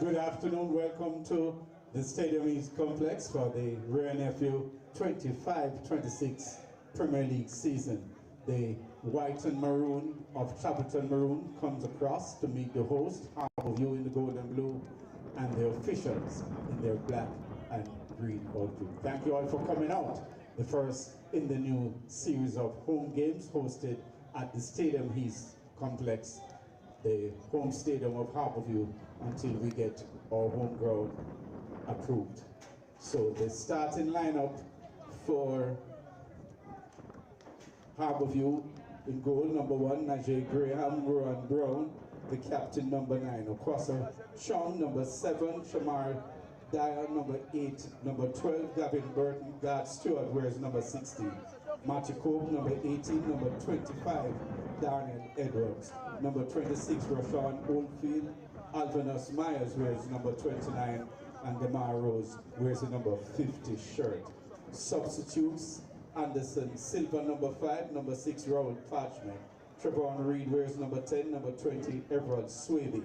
Good afternoon. Welcome to the Stadium East Complex for the Rare Nephew 25-26 Premier League season. The white and maroon of Chapleton Maroon comes across to meet the host, Harbour in the gold and blue, and the officials in their black and green outfit. Thank you all for coming out. The first in the new series of home games hosted at the Stadium East Complex, the home stadium of Harbour, until we get our home ground approved. So the starting lineup for Harbour in goal, number 1, Najee Graham, Rowan Brown, the captain, number 9, Okwasa Sean, number 7, Shamar Dyer, number 8, number 12, Gavin Burton, Gard Stewart wears number 16, Matthew Cope, number 18, number 25, Darnell Edwards, number 26, Rashawn Oldfield, Alvinus Myers wears number 29, and Demar Rose wears the number 50 shirt. Substitutes: Anderson Silva, number 5, number 6, Raul Parchment, Trevon Reed wears number 10, number 20, Everett Swaby,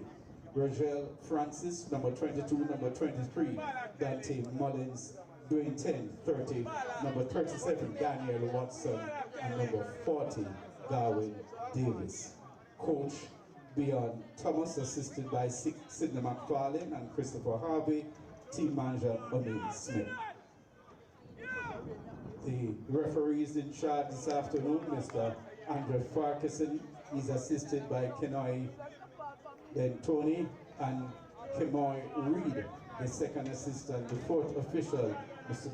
Rogel Francis, number 22, number 23, Dante Mullins, doing 10, 30, number 37, Daniel Watson, and number 40, Darwin Davis. Coach Beyond Thomas, assisted by Sidney McFarlane and Christopher Harvey. Team manager O'Neill Smith. The referees in charge this afternoon, Mr. Andrew Farquharson. He's assisted by Kenoi Tony and Kemoy Reed, the second assistant. The fourth official, Mr.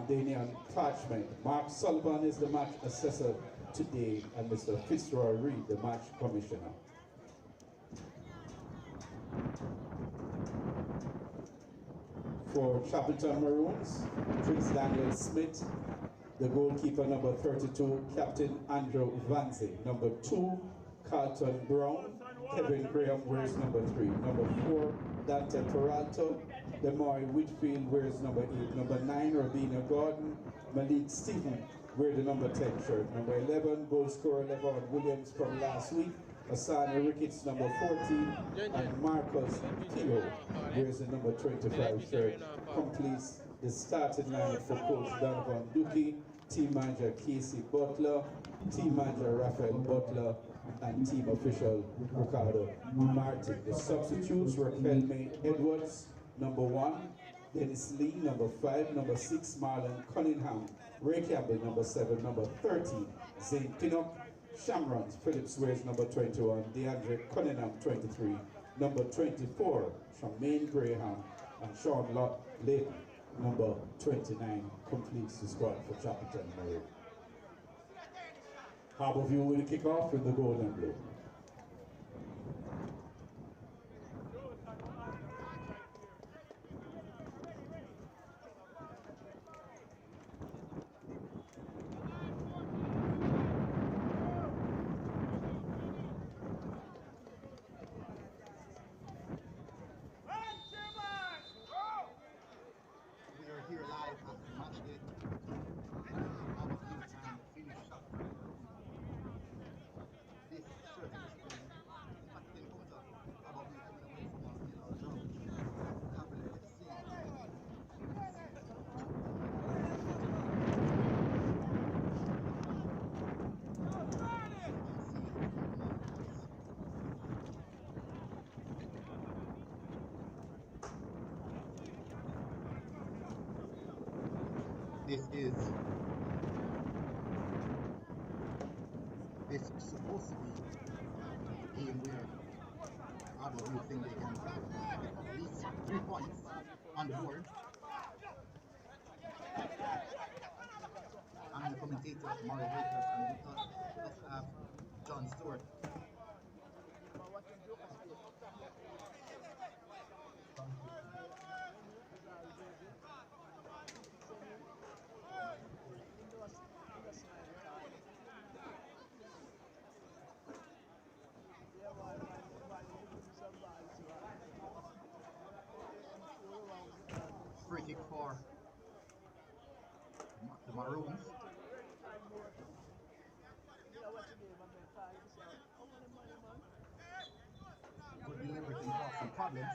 Daniel Parchment. Mark Sullivan is the match assessor today, and Mr. Fitzroy Reed, the match commissioner. For Chapleton Maroons, Prince Daniel Smith, the goalkeeper, number 32, Captain Andrew Vanzi, number 2, Carlton Brown, Kevin Graham wears number 3, number 4, Dante Peralta, Demoy Whitfield wears number 8, number 9, Robina Gordon, Malik Stephen wear the number 10 shirt, number 11, goal scorer Levon Williams from last week, Asana Ricketts, number 14, and Marcus Kilo wears the number 25 shirt. Completes the starting lineup for Coach Donovan Duki, team manager Casey Butler, team manager Raphael Butler, and team official Ricardo Martin. The substitutes were Kelme Edwards, number 1, Dennis Lee, number 5, number 6, Marlon Cunningham, Ray Campbell, number 7, number 13, Zane Pinnock, Shamron Phillips wears number 21, DeAndre Cunningham, 23, number 24, Tremaine Graham, and Sean Layton, number 29, completes the squad for Chapleton Maroon. Harbour with the kickoff with the gold and blue. This is supposed to be a game where Harbour think they can get at least 3 points on the board. I'm the commentator, Mario Bakers, and with us have John Stewart. Free kick for the Maroons. Good delivery from Cross some problems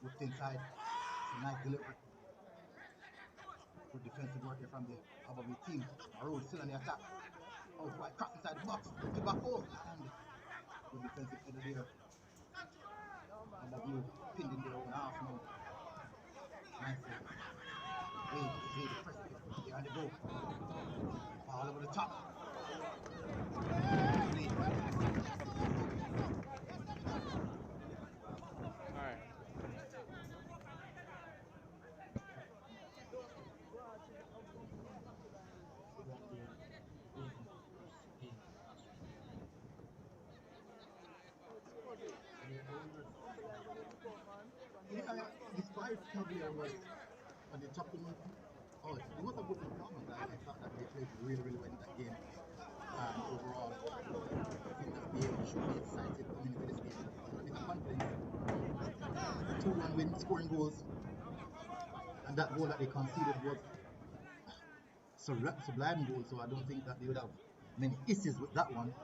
with inside. It's a nice delivery. Good defensive work here from the Harbour team. Maroons still on the attack. Out wide, cross inside the box to back home, and good defensive header there. Harbour pinned in their own half now. Nicely. Wade pressing it. They're on the go. Ball over the top. Wade. Alright. Yeah, despite Cavalier was on the top of me, oh, it was a good performance. I thought that they played really, really well in that game. And overall, seems as they should be excited coming into this game. A bit of confidence. 2-1 win, scoring goals. And that goal that they conceded was sublime goal, so I don't think that they would have many issues with that one.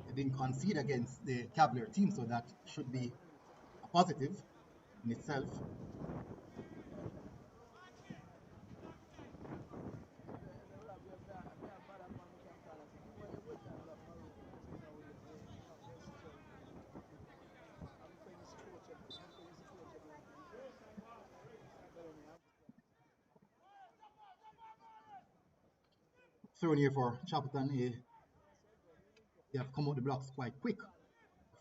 They didn't concede against the Cavalier team, so that should be a positive in itself. Thrown here for Chapleton. They have come out the blocks quite quick.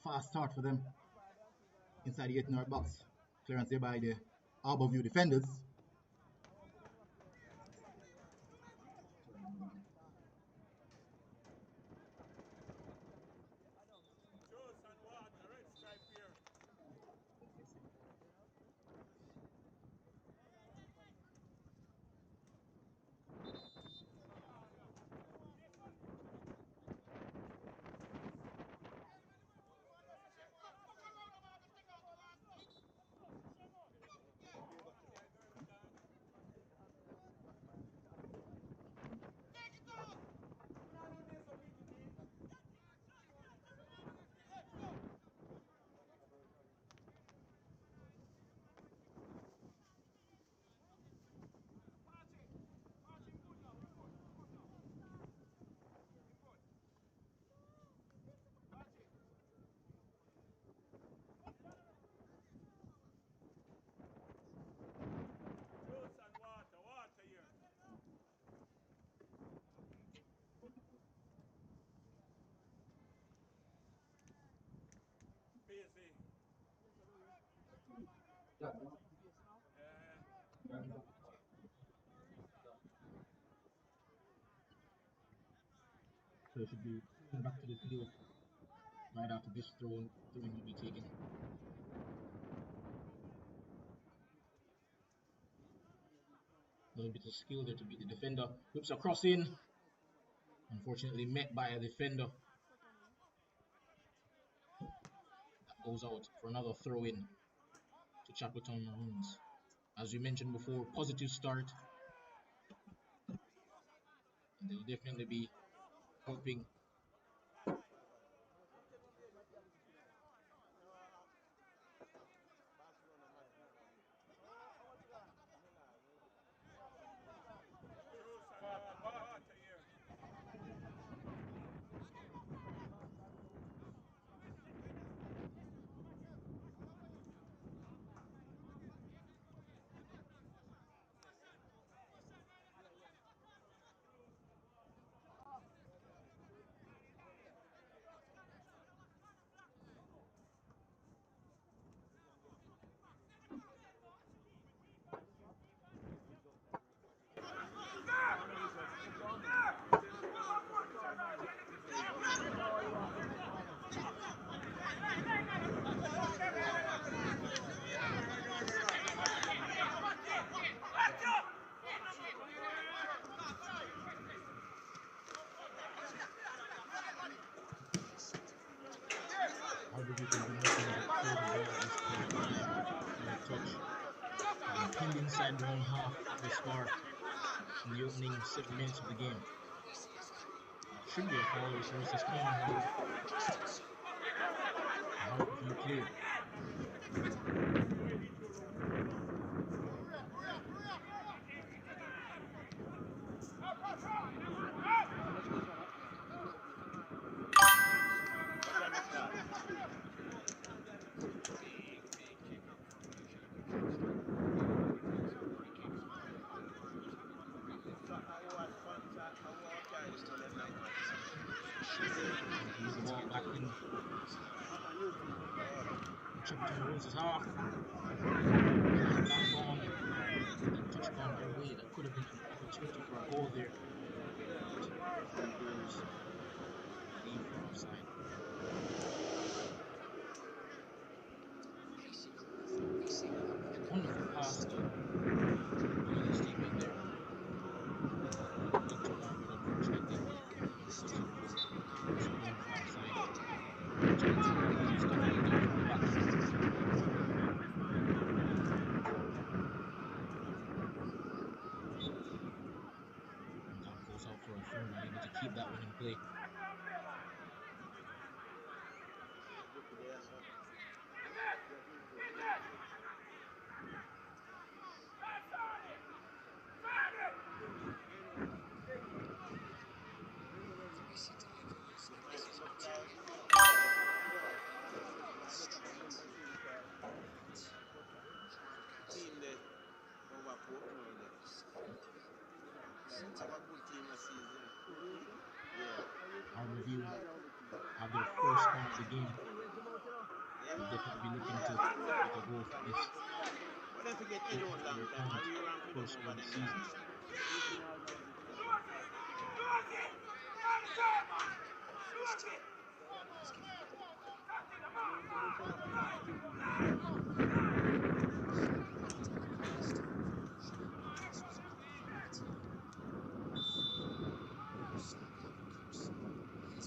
Fast start for them inside the 8-yard box. Clearance there by the Harbour defenders. So it should be back to the field right after this throwing will be taken. A little bit of skill there to beat the defender. Whips across in. Unfortunately met by a defender. That goes out for another throw in to Chapleton Maroons. As we mentioned before, positive start. And they'll definitely be helping. has been looking a bit cold as well at this point. Third touch. Been pinned inside their own half thus far in the opening 7 minutes of the game. Should be a foul versus this corner, however. Harbour view clear. With the ball back in Chapleton Maroons' half. Back on. That touch gone their way. That could have been an opportunity for a goal there. Goals leave for offside. Wonderful pass though. Really statement there. Good to run, but unfortunately, going for offside. Chapleton Maroons got it down from the back. And that goes out for a throw, able to keep that one in play. Harbour View have their first one of the game. They'll definitely be looking to get a goal for this. First one of the season.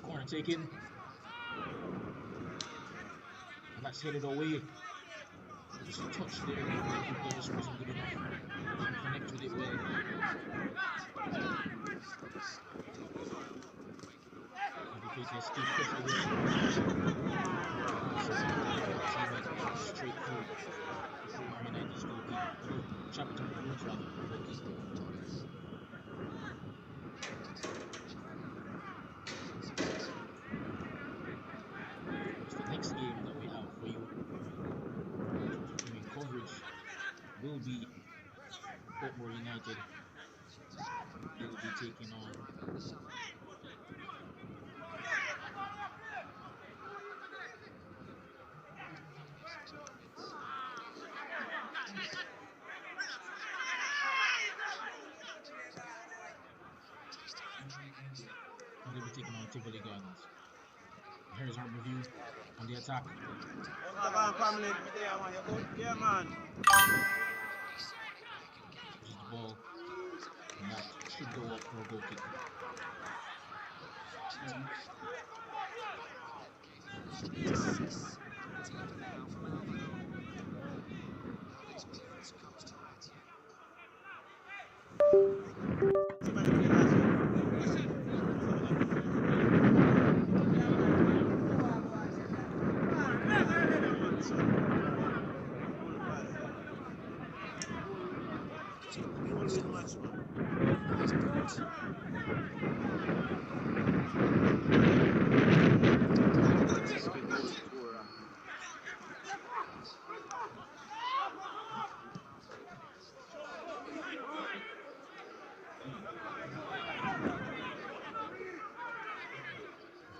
Corner taken. And that's headed away. Just a touch there. That just wasn't good enough. Didn't connect with it well. Facing a steep pressure there. Straight through. Harbour United's goalkeeper. Chapleton Maroons rather. Next game that we have for you in coverage will be Harbour United. They will be taking on Tivoli Gardens. Here's Harbour View on the attack. Yeah, man. This is the ball. And that should go up for a goal kick.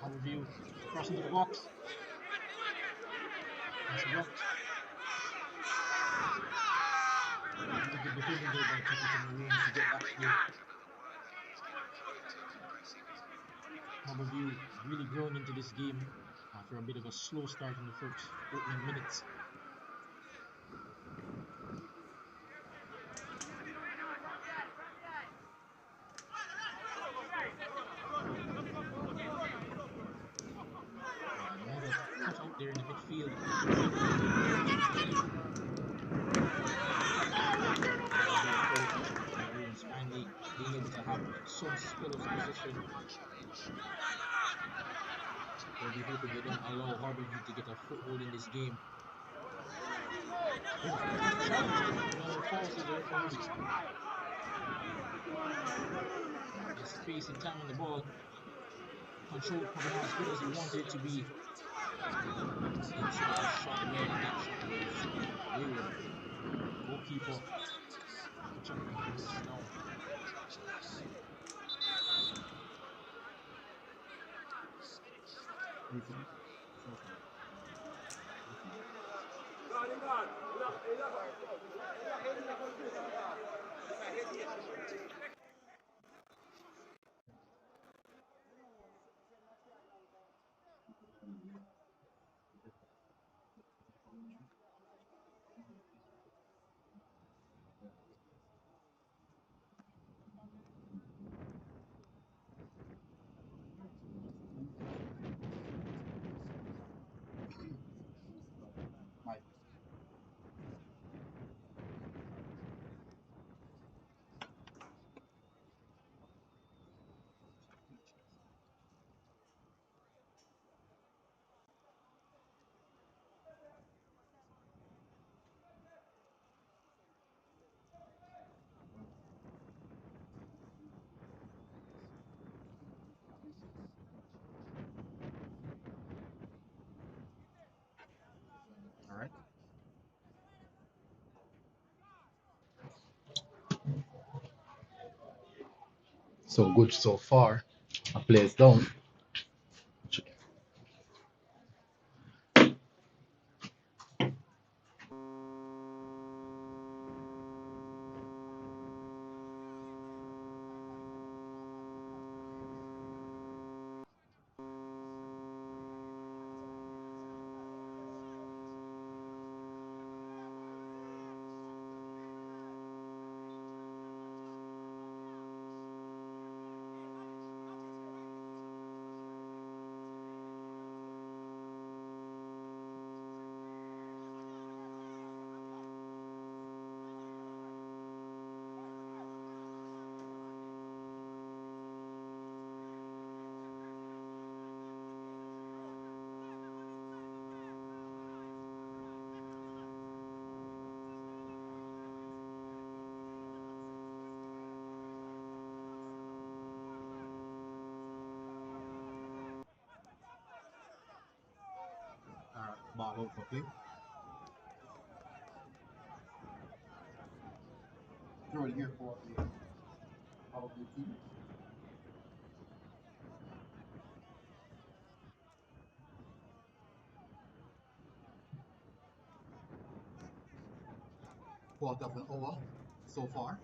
Harbour View cross into the box. That's blocked. Good defending there by Chapleton Maroons to get that through. Harbour View really growing into this game after a bit of a slow start in the first opening minutes. Another cut out there in the midfield. Maroons finally being able to have some spell of possession. They'll be hoping they don't allow Harbour to get a foothold in this game. Oh, good challenge, but no calls of the referees. The space and time on the ball. Control probably not as good as he wanted it to be. He tried a shot away, and that shot was wayward. Goalkeeper. Chapleton Maroons is down. Mike. All right. So good so far. A player's down. Ball out for play. Throw it here for the Harbour team. Quarter of an hour so far.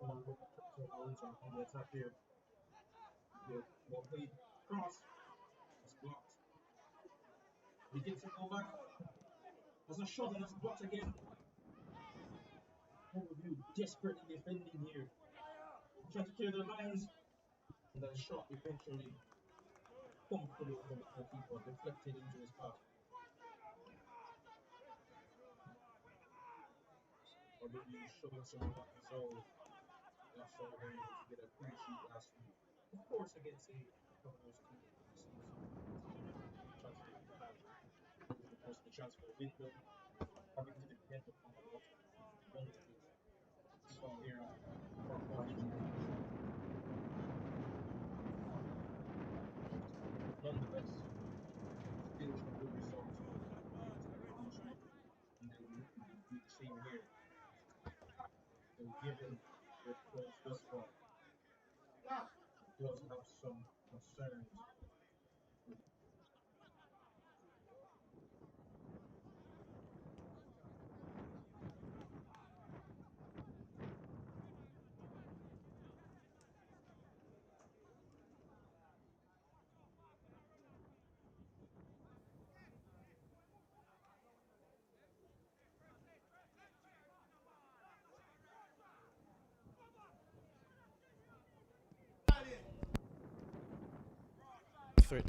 come on, Maroons on the attack here. The ball played cross. It's blocked. He gets it go back. There's a shot and it's blocked again. Overview desperately defending here. Trying to clear the lines. And that shot eventually comfortably over the goalkeeper, deflected into his path. Overview showing some of that resolve. That's why they were able to get a clean sheet last week. Of course, against a Commodores team that received some transfer impact over the course of the transfer window. Having to defend upon a lot of young players. So here, for quality generation. Nonetheless, still a good result against the Maroons week, and they'll be looking to do the same here. So given their performance thus far, it does have some concerns.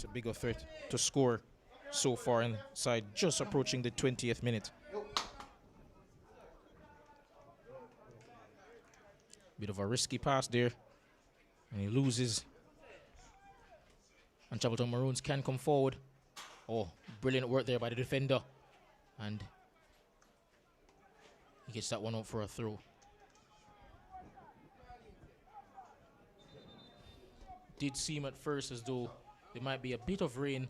A bigger threat to score so far inside, just approaching the 20th minute. Bit of a risky pass there, and he loses. And Chapleton Maroons can come forward. Oh, brilliant work there by the defender. And he gets that one up for a throw. Did seem at first as though there might be a bit of rain,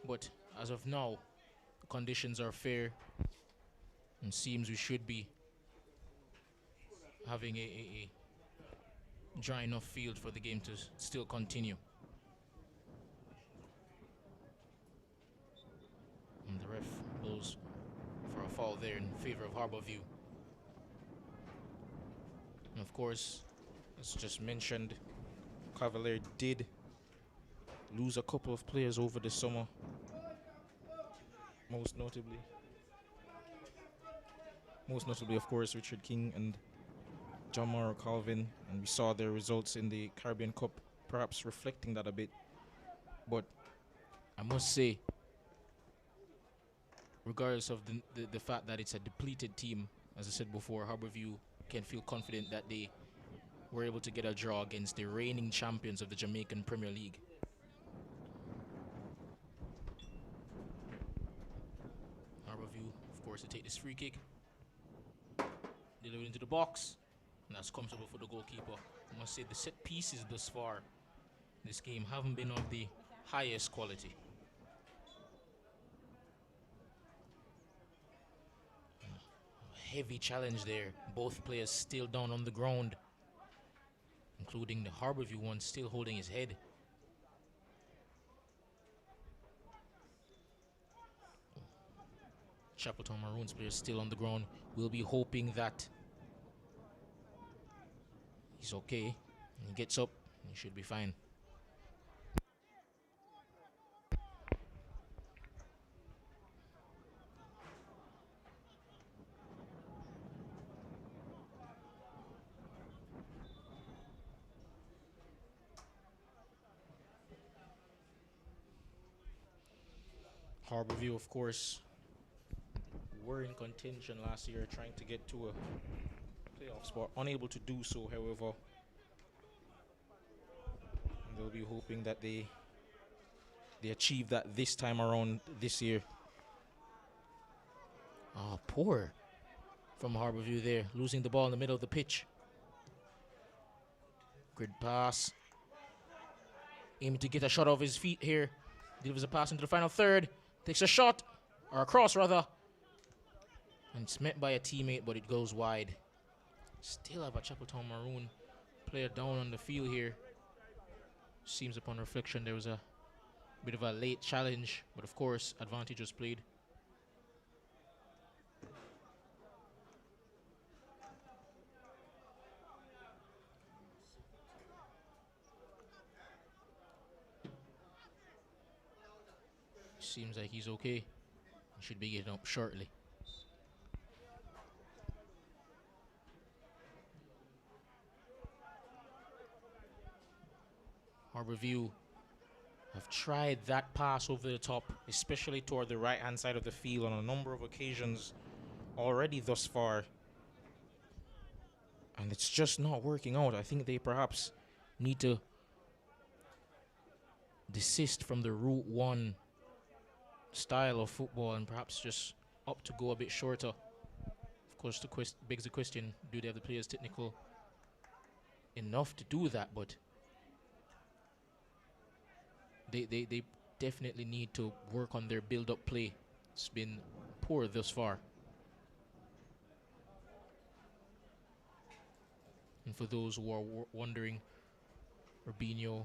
but as of now, the conditions are fair, and seems we should be having a dry enough field for the game to still continue. And the ref blows for a foul there in favor of Harbour View. And of course, as just mentioned, Cavalier did lose a couple of players over the summer, most notably of course Richard King and John Morrow Calvin, and we saw their results in the Caribbean Cup perhaps reflecting that a bit. But I must say, regardless of the fact that it's a depleted team, as I said before, Harbourview can feel confident that they were able to get a draw against the reigning champions of the Jamaican Premier League. Harbourview, of course, to take this free kick, deliver it into the box, and that's comfortable for the goalkeeper. I must say the set pieces thus far this game haven't been of the highest quality. A heavy challenge there. Both players still down on the ground, including the Harbourview one still holding his head. Chapleton Maroons player still on the ground. We'll be hoping that he's okay. He gets up, he should be fine. Harbourview, of course, were in contention last year, trying to get to a playoff spot. Unable to do so, however. And they'll be hoping that they achieve that this time around this year. Oh, poor from Harbourview there, losing the ball in the middle of the pitch. Grid pass. Aiming to get a shot off his feet here. Delivers a pass into the final third. Takes a shot, or a cross rather. And it's met by a teammate, but it goes wide. Still have a Chapleton Maroon player down on the field here. Seems upon reflection there was a bit of a late challenge, but of course advantage was played. Seems like he's okay. He should be getting up shortly. Harborview have tried that pass over the top, especially toward the right-hand side of the field on a number of occasions already thus far. And it's just not working out. I think they perhaps need to desist from the Route 1 style of football and perhaps just opt to go a bit shorter. Of course, begs the question, do they have the players technical enough to do that? But they definitely need to work on their build-up play. It's been poor thus far. And for those who are wondering, Rubinho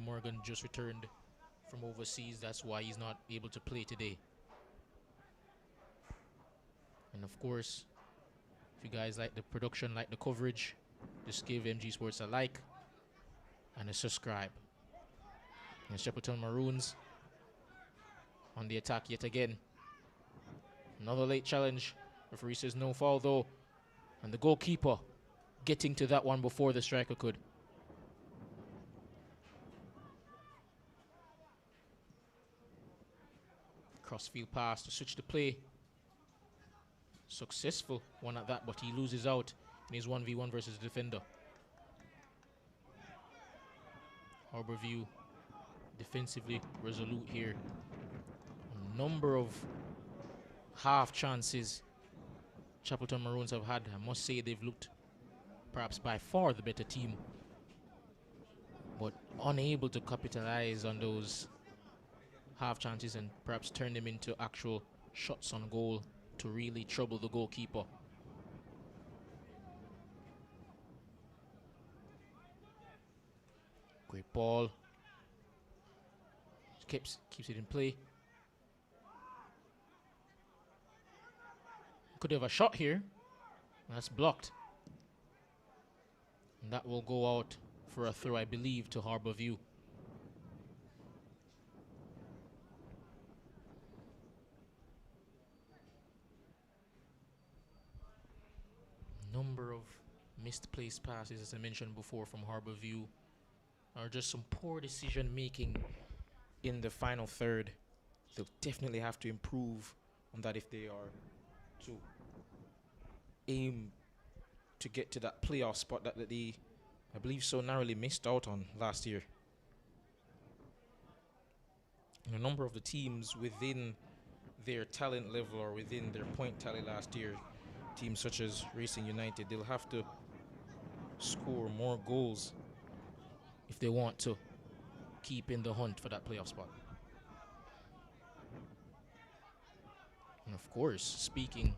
Morgan just returned from overseas. That's why he's not able to play today. And of course, if you guys like the production, like the coverage, just give MG Sports a like and a subscribe. And Chapleton Maroons on the attack yet again. Another late challenge. Referee says no foul though. And the goalkeeper getting to that one before the striker could. Crossfield pass to switch the play. Successful one at that, but he loses out in his 1v1 versus the defender. Harborview defensively resolute here. A number of half chances Chapleton Maroons have had. I must say they've looked perhaps by far the better team, but unable to capitalize on those half chances and perhaps turn them into actual shots on goal to really trouble the goalkeeper. Great ball. Keeps it in play. Could have a shot here. That's blocked. And that will go out for a throw, I believe, to Harborview. Number of misplaced passes, as I mentioned before, from Harborview, are just some poor decision making in the final third. They'll definitely have to improve on that if they are to aim to get to that playoff spot that they, I believe, so narrowly missed out on last year. And a number of the teams within their talent level or within their point tally last year, teams such as Racing United, they'll have to score more goals if they want to keep in the hunt for that playoff spot. And of course, speaking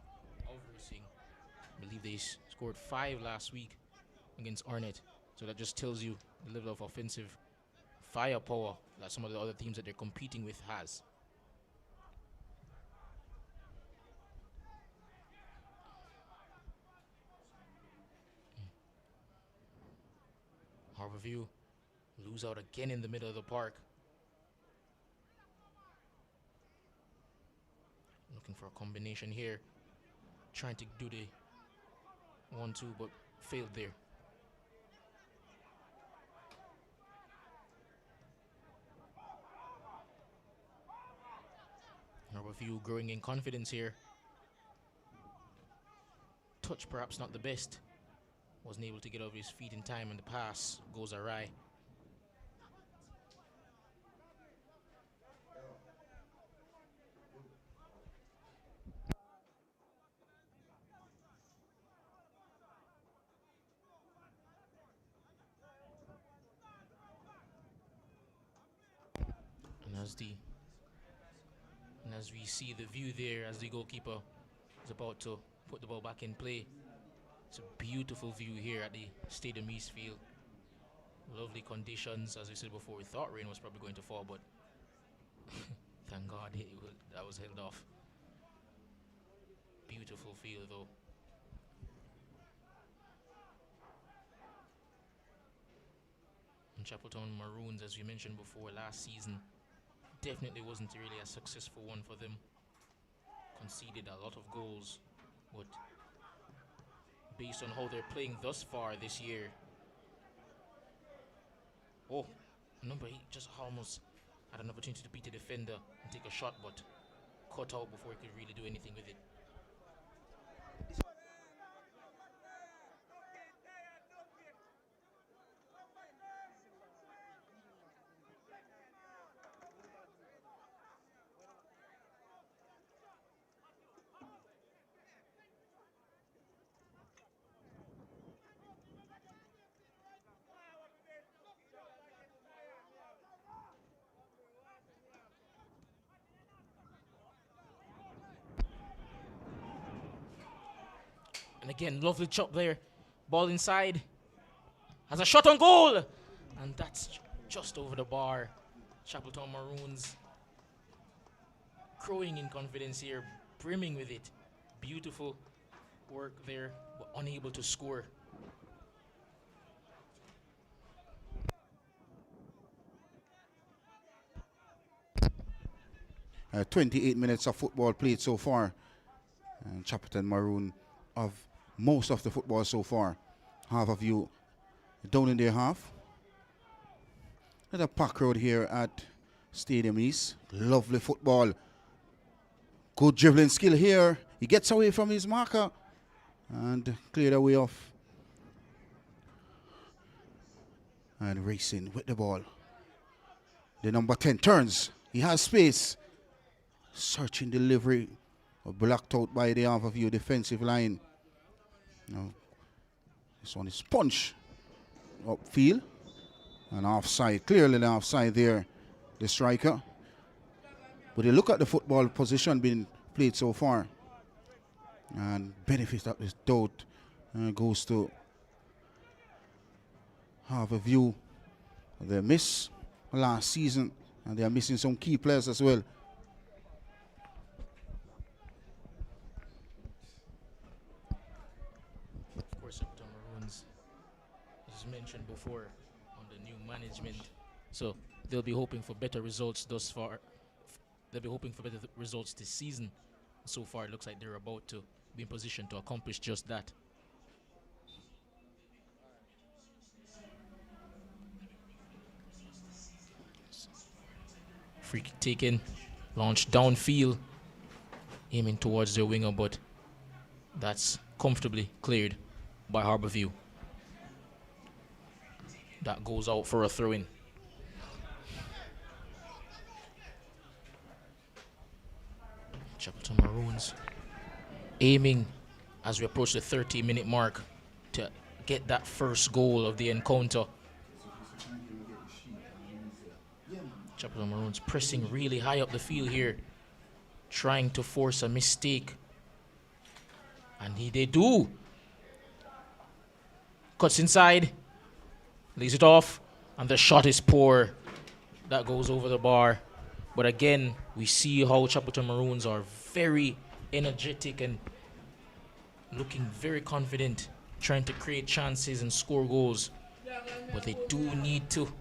of Racing, I believe they scored 5 last week against Arnett. So that just tells you the level of offensive firepower that some of the other teams that they're competing with has. Harborview lose out again in the middle of the park. Looking for a combination here. Trying to do the 1-2, but failed there. Harborview growing in confidence here. Touch perhaps not the best. Wasn't able to get over his feet in time, and the pass goes awry. And as we see the view there, as the goalkeeper is about to put the ball back in play, it's a beautiful view here at the Stadium East Field. Lovely conditions. As we said before, we thought rain was probably going to fall, but thank God that was held off. Beautiful field though. Chapleton Maroons, as we mentioned before, last season definitely wasn't really a successful one for them. Conceded a lot of goals, but based on how they're playing thus far this year, number 8 just almost had an opportunity to beat the defender and take a shot, but cut out before he could really do anything with it. And again, lovely chop there. Ball inside. Has a shot on goal. And that's just over the bar. Chapleton Maroons growing in confidence here, brimming with it. Beautiful work there, but unable to score. 28 minutes of football played so far. And Chapleton Maroon of most of the football so far. Half of you down in their half. There's a pack road here at Stadium East. Lovely football. Good dribbling skill here. He gets away from his marker and cleared away off. And racing with the ball. The number 10 turns. He has space. Searching delivery. Blocked out by the half of view defensive line. Now, this one is punch upfield and offside. Clearly the offside there, the striker. But you look at the football position being played so far, and benefit of this doubt goes to half a view. They missed last season, and they are missing some key players as well. Mentioned before on the new management, so they'll be hoping for better results thus far. They'll be hoping for better results this season. So far it looks like they're about to be in position to accomplish just that. Free kick taken, launched downfield, aiming towards their winger, but that's comfortably cleared by Harbour View. That goes out for a throw-in. Chapleton Maroons aiming as we approach the 30-minute mark to get that first goal of the encounter. Chapleton Maroons pressing really high up the field here, trying to force a mistake. And they do. Cuts inside. Lays it off, and the shot is poor. That goes over the bar. But again, we see how Chapleton Maroons are very energetic and looking very confident, trying to create chances and score goals. But they do need to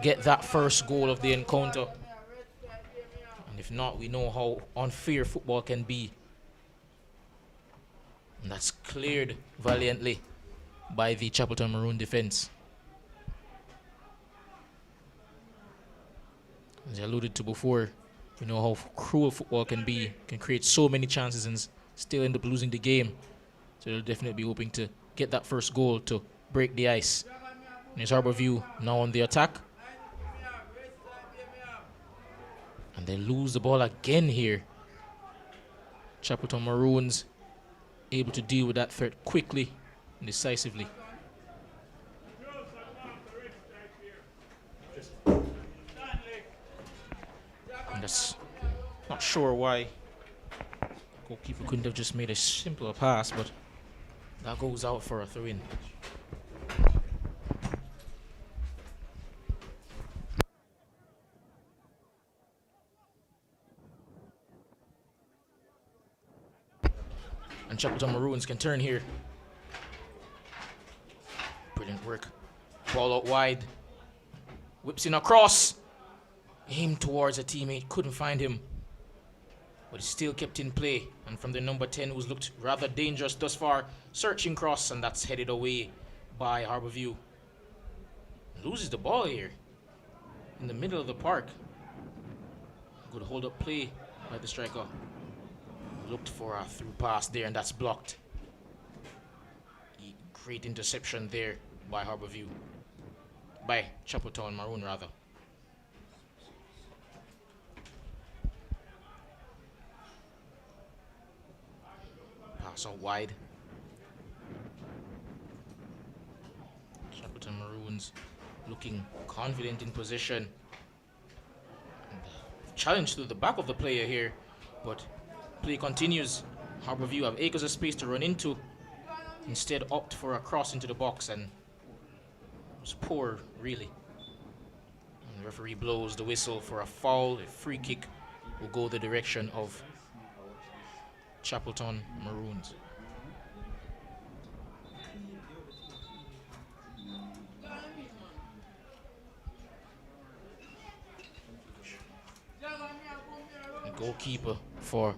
get that first goal of the encounter. And if not, we know how unfair football can be. And that's cleared valiantly by the Chapleton Maroon defense. As I alluded to before, we know how cruel football can be, can create so many chances and still end up losing the game. So they'll definitely be hoping to get that first goal to break the ice. And it's Harbour View now on the attack. And they lose the ball again here. Chapleton Maroons able to deal with that threat quickly and decisively. And that's not sure why goalkeeper couldn't have just made a simpler pass, but that goes out for a throw-in. And Chapleton Maroons can turn here. Brilliant work. Ball out wide. Whips in a cross. Aimed towards a teammate. Couldn't find him. But he still kept in play. And from the number 10, who's looked rather dangerous thus far, searching cross, and that's headed away by Harbourview. Loses the ball here in the middle of the park. Good hold-up play by the striker. Looked for a through pass there, and that's blocked. Great interception there by Harbourview. By Chapleton Maroon, rather. Pass out wide. Chapleton Maroons looking confident in possession. Challenge to the back of the player here, but play continues. Harbourview have acres of space to run into. Instead opt for a cross into the box, and it was poor, really. And the referee blows the whistle for a foul. A free kick will go the direction of Chapleton Maroons. The goalkeeper for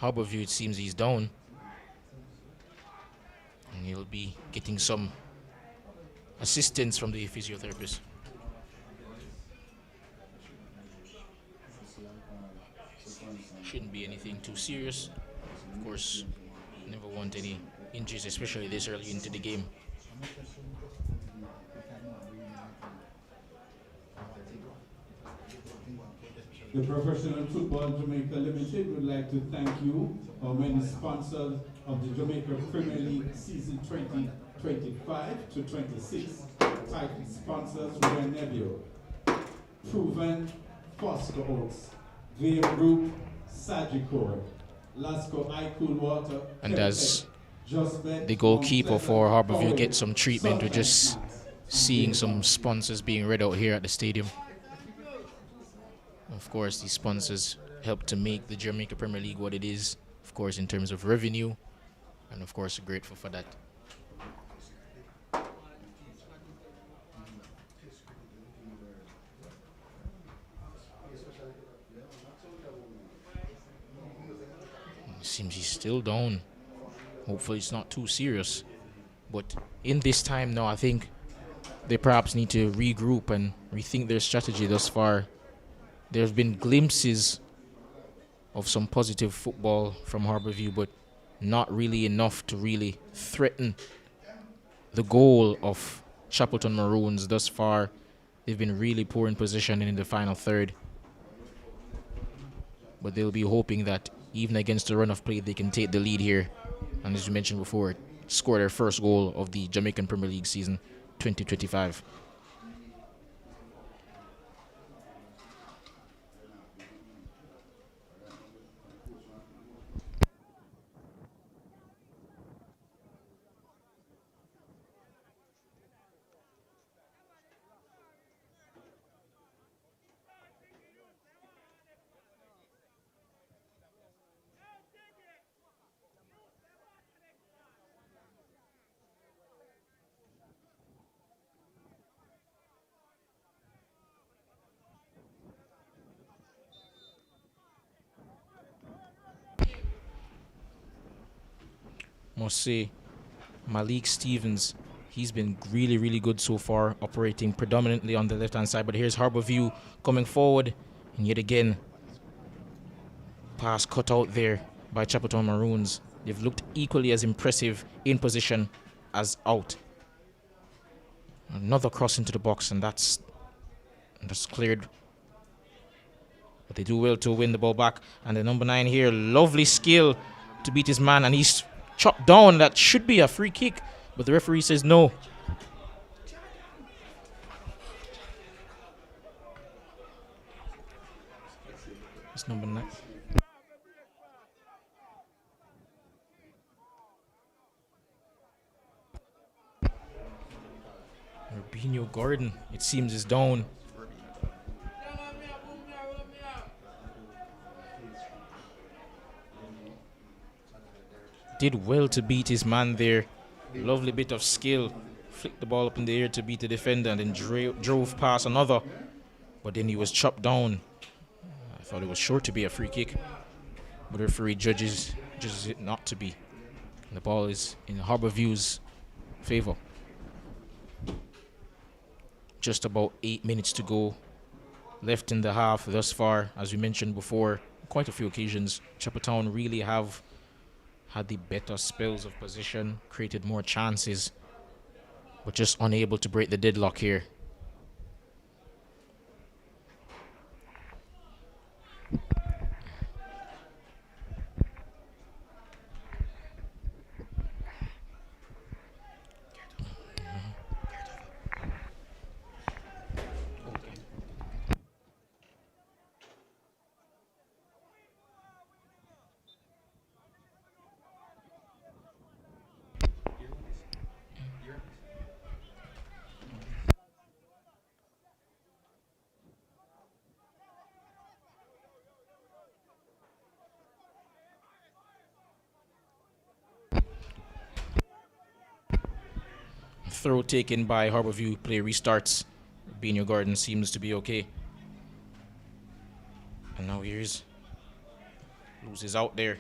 Harbourview, it seems he's down. And he'll be getting some assistance from the physiotherapist. Shouldn't be anything too serious. Of course, never want any injuries, especially this early into the game. The Professional Football Jamaica Limited would like to thank you, our many sponsors of the Jamaica Premier League season 2025 to 26. Title sponsors were Nebio, Proven, Foster Oaks, VM Group, Sagicor, Lasco iCool Water, and as the goalkeeper for Harbourview gets some treatment, we're just seeing some sponsors being read out here at the stadium. Of course, these sponsors help to make the Jamaica Premier League what it is, of course, in terms of revenue, and of course, grateful for that. It seems he's still down. Hopefully it's not too serious. But in this time now, I think they perhaps need to regroup and rethink their strategy thus far. There have been glimpses of some positive football from Harbourview, but not really enough to really threaten the goal of Chapleton Maroons thus far. They've been really poor in possession in the final third. But they'll be hoping that even against the run of play, they can take the lead here. And as you mentioned before, score their first goal of the Jamaican Premier League season 2025. Must say, Malik Stevens, he's been really, really good so far, operating predominantly on the left-hand side. But here's Harbourview coming forward, and yet again, pass cut out there by Chapleton Maroons. They've looked equally as impressive in position as out. Another cross into the box, and that's cleared. But they do well to win the ball back. And the number 9 here, lovely skill to beat his man, and he's chopped down. That should be a free kick, but the referee says no. It's number 9. Rubinho Gordon, it seems, is down. Did well to beat his man there. Lovely bit of skill flicked the ball up in the air to beat the defender and then drove past another, but then he was chopped down. I thought it was sure to be a free kick, but the referee judges it not to be. And the ball is in Harbour View's favor. Just about 8 minutes to go left in the half thus far. As we mentioned before, quite a few occasions, Chapleton really have had the better spells of possession, created more chances, but just unable to break the deadlock here. Throw taken by Harbourview. Play restarts. Bean Garden seems to be okay. And now here's loses out there.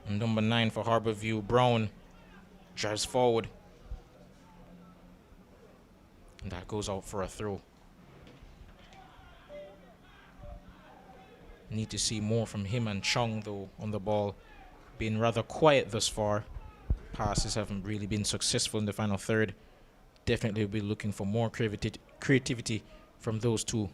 And number 9 for Harbourview, Brown, drives forward. And that goes out for a throw. Need to see more from him and Chung though on the ball. Been rather quiet thus far. Passes haven't really been successful in the final third. Definitely will be looking for more creativity from those two.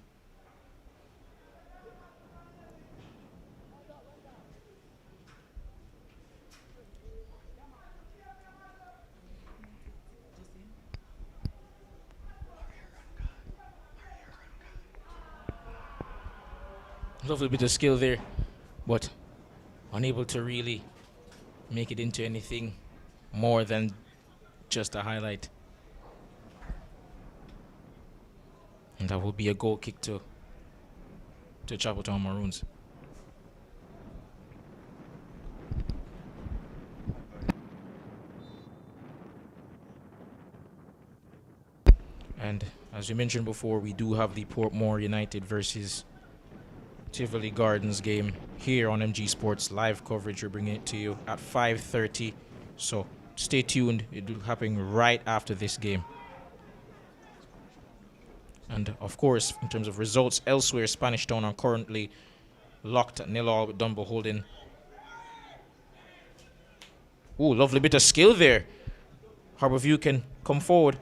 Lovely bit of skill there, but unable to really make it into anything more than just a highlight. And that will be a goal kick to Chapleton Maroons. And as we mentioned before, we do have the Portmore United versus Tivoli Gardens game here on MG Sports. Live coverage, we're bringing it to you at 5:30. So stay tuned. It will happen right after this game. And of course, in terms of results elsewhere, Spanish Town are currently locked at 0-0 with Dunbar holding. Ooh, lovely bit of skill there. Harbourview can come forward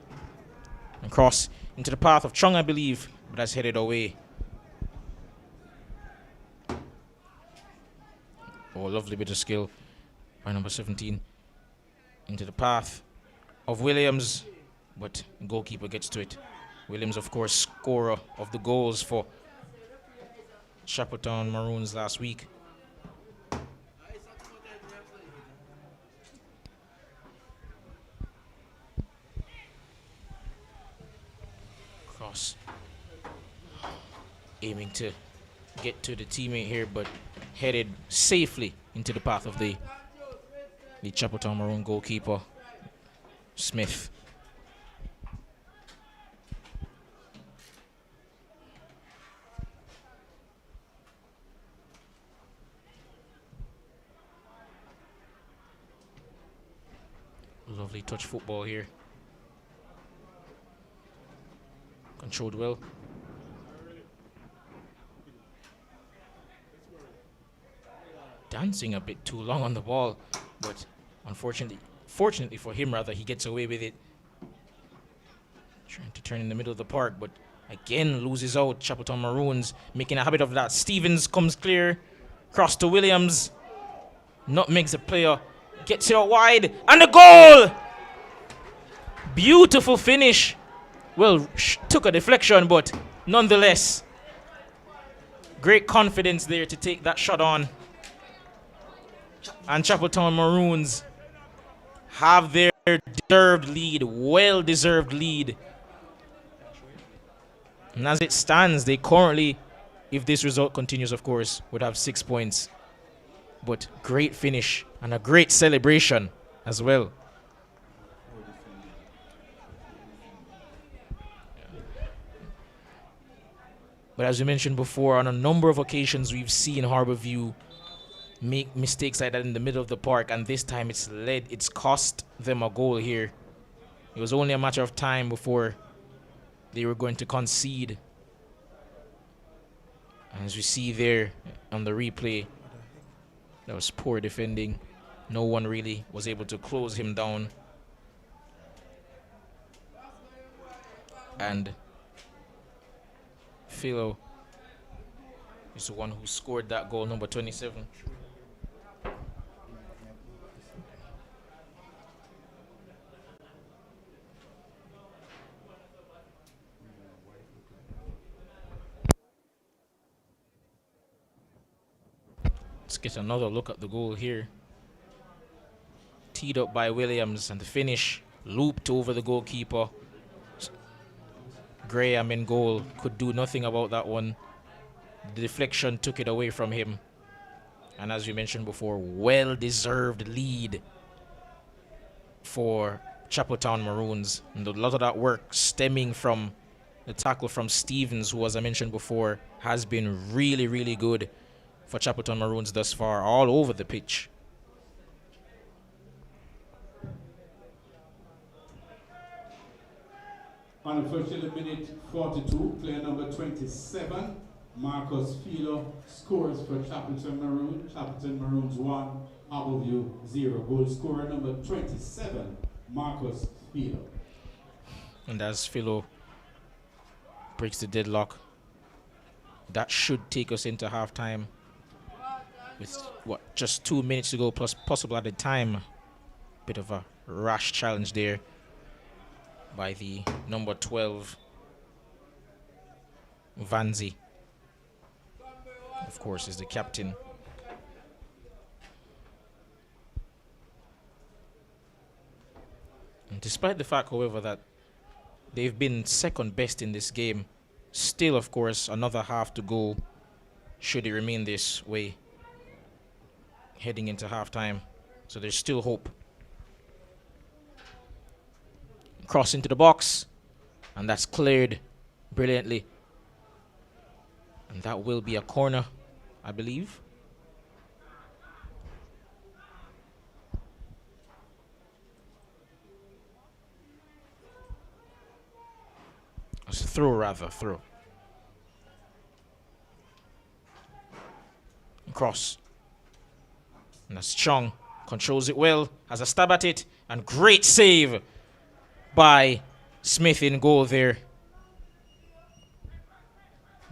and cross into the path of Chung, I believe, but that's headed away. Oh, lovely bit of skill by number 17 into the path of Williams, but the goalkeeper gets to it. Williams, of course, scorer of the goals for Chapleton Maroons last week. Cross. Aiming to get to the teammate here, but headed safely into the path of the Chapleton Maroon goalkeeper, Smith. Lovely touch football here. Controlled well. Dancing a bit too long on the ball, but fortunately for him rather, he gets away with it. Trying to turn in the middle of the park, but again loses out. Chapleton Maroons making a habit of that. Stevens comes clear, cross to Williams, nutmegs the player, gets it out wide, and the goal! Beautiful finish. Well, took a deflection, but nonetheless, great confidence there to take that shot on. And Chapleton Maroons have their deserved lead, well-deserved lead. And as it stands, they currently, if this result continues, of course, would have 6 points. But great finish and a great celebration as well. But as we mentioned before, on a number of occasions we've seen Harborview make mistakes like that in the middle of the park, and this time it's cost them a goal here. It was only a matter of time before they were going to concede. And as we see there on the replay, that was poor defending. No one really was able to close him down. And Philo is the one who scored that goal, number 27. Let's get another look at the goal here. Teed up by Williams, and the finish looped over the goalkeeper. Graham in goal could do nothing about that one. The deflection took it away from him. And as we mentioned before, well-deserved lead for Chapleton Maroons. And a lot of that work stemming from the tackle from Stevens, who, as I mentioned before, has been really, really good for Chapleton Maroons thus far, all over the pitch. Unofficially minute 42, player number 27, Marcus Philo, scores for Chapleton Maroons. Chapleton Maroons 1, Harborview 0. Goal scorer number 27, Marcus Philo. And as Philo breaks the deadlock, that should take us into halftime. With just 2 minutes to go, plus possible at the time. Bit of a rash challenge there by the number 12, Vanzi. Of course, is the captain. And despite the fact, however, that they've been second best in this game, still, of course, another half to go should it remain this way heading into halftime. So there's still hope. Cross into the box, and that's cleared brilliantly. And that will be a corner, I believe. It's a throw, rather, throw. Cross. And that's Chong. Controls it well, has a stab at it, and great save by Smith in goal there.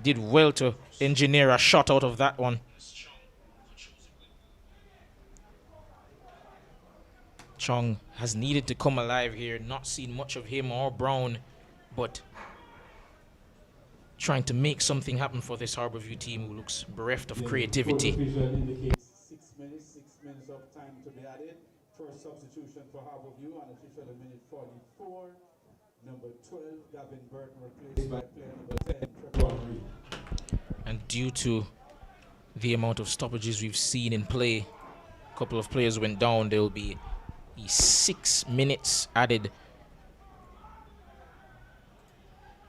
Did well to engineer a shot out of that one. Chong has needed to come alive here. Not seen much of him or Brown, but trying to make something happen for this Harborview team who looks bereft of creativity. 6 minutes, 6 minutes of time to be added. First substitution for Harborview, unofficial minute 44. Number 12, Gavin Burton, replaced by player number 10, Trevor Reed. And due to the amount of stoppages we've seen in play, a couple of players went down. There will be 6 minutes added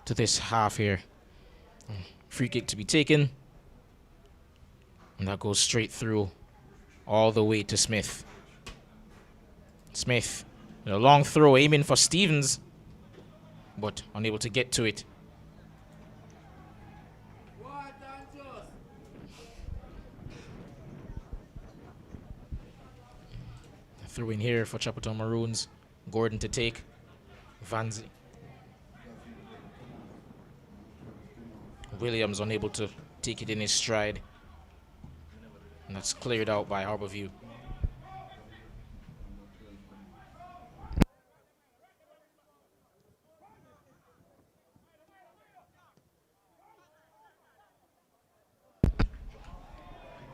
to this half here. Free kick to be taken, and that goes straight through all the way to Smith. Smith, a long throw aiming for Stevens, but unable to get to it. Throw in here for Chapleton Maroons. Gordon to take. Vanzi. Williams unable to take it in his stride. And that's cleared out by Harborview.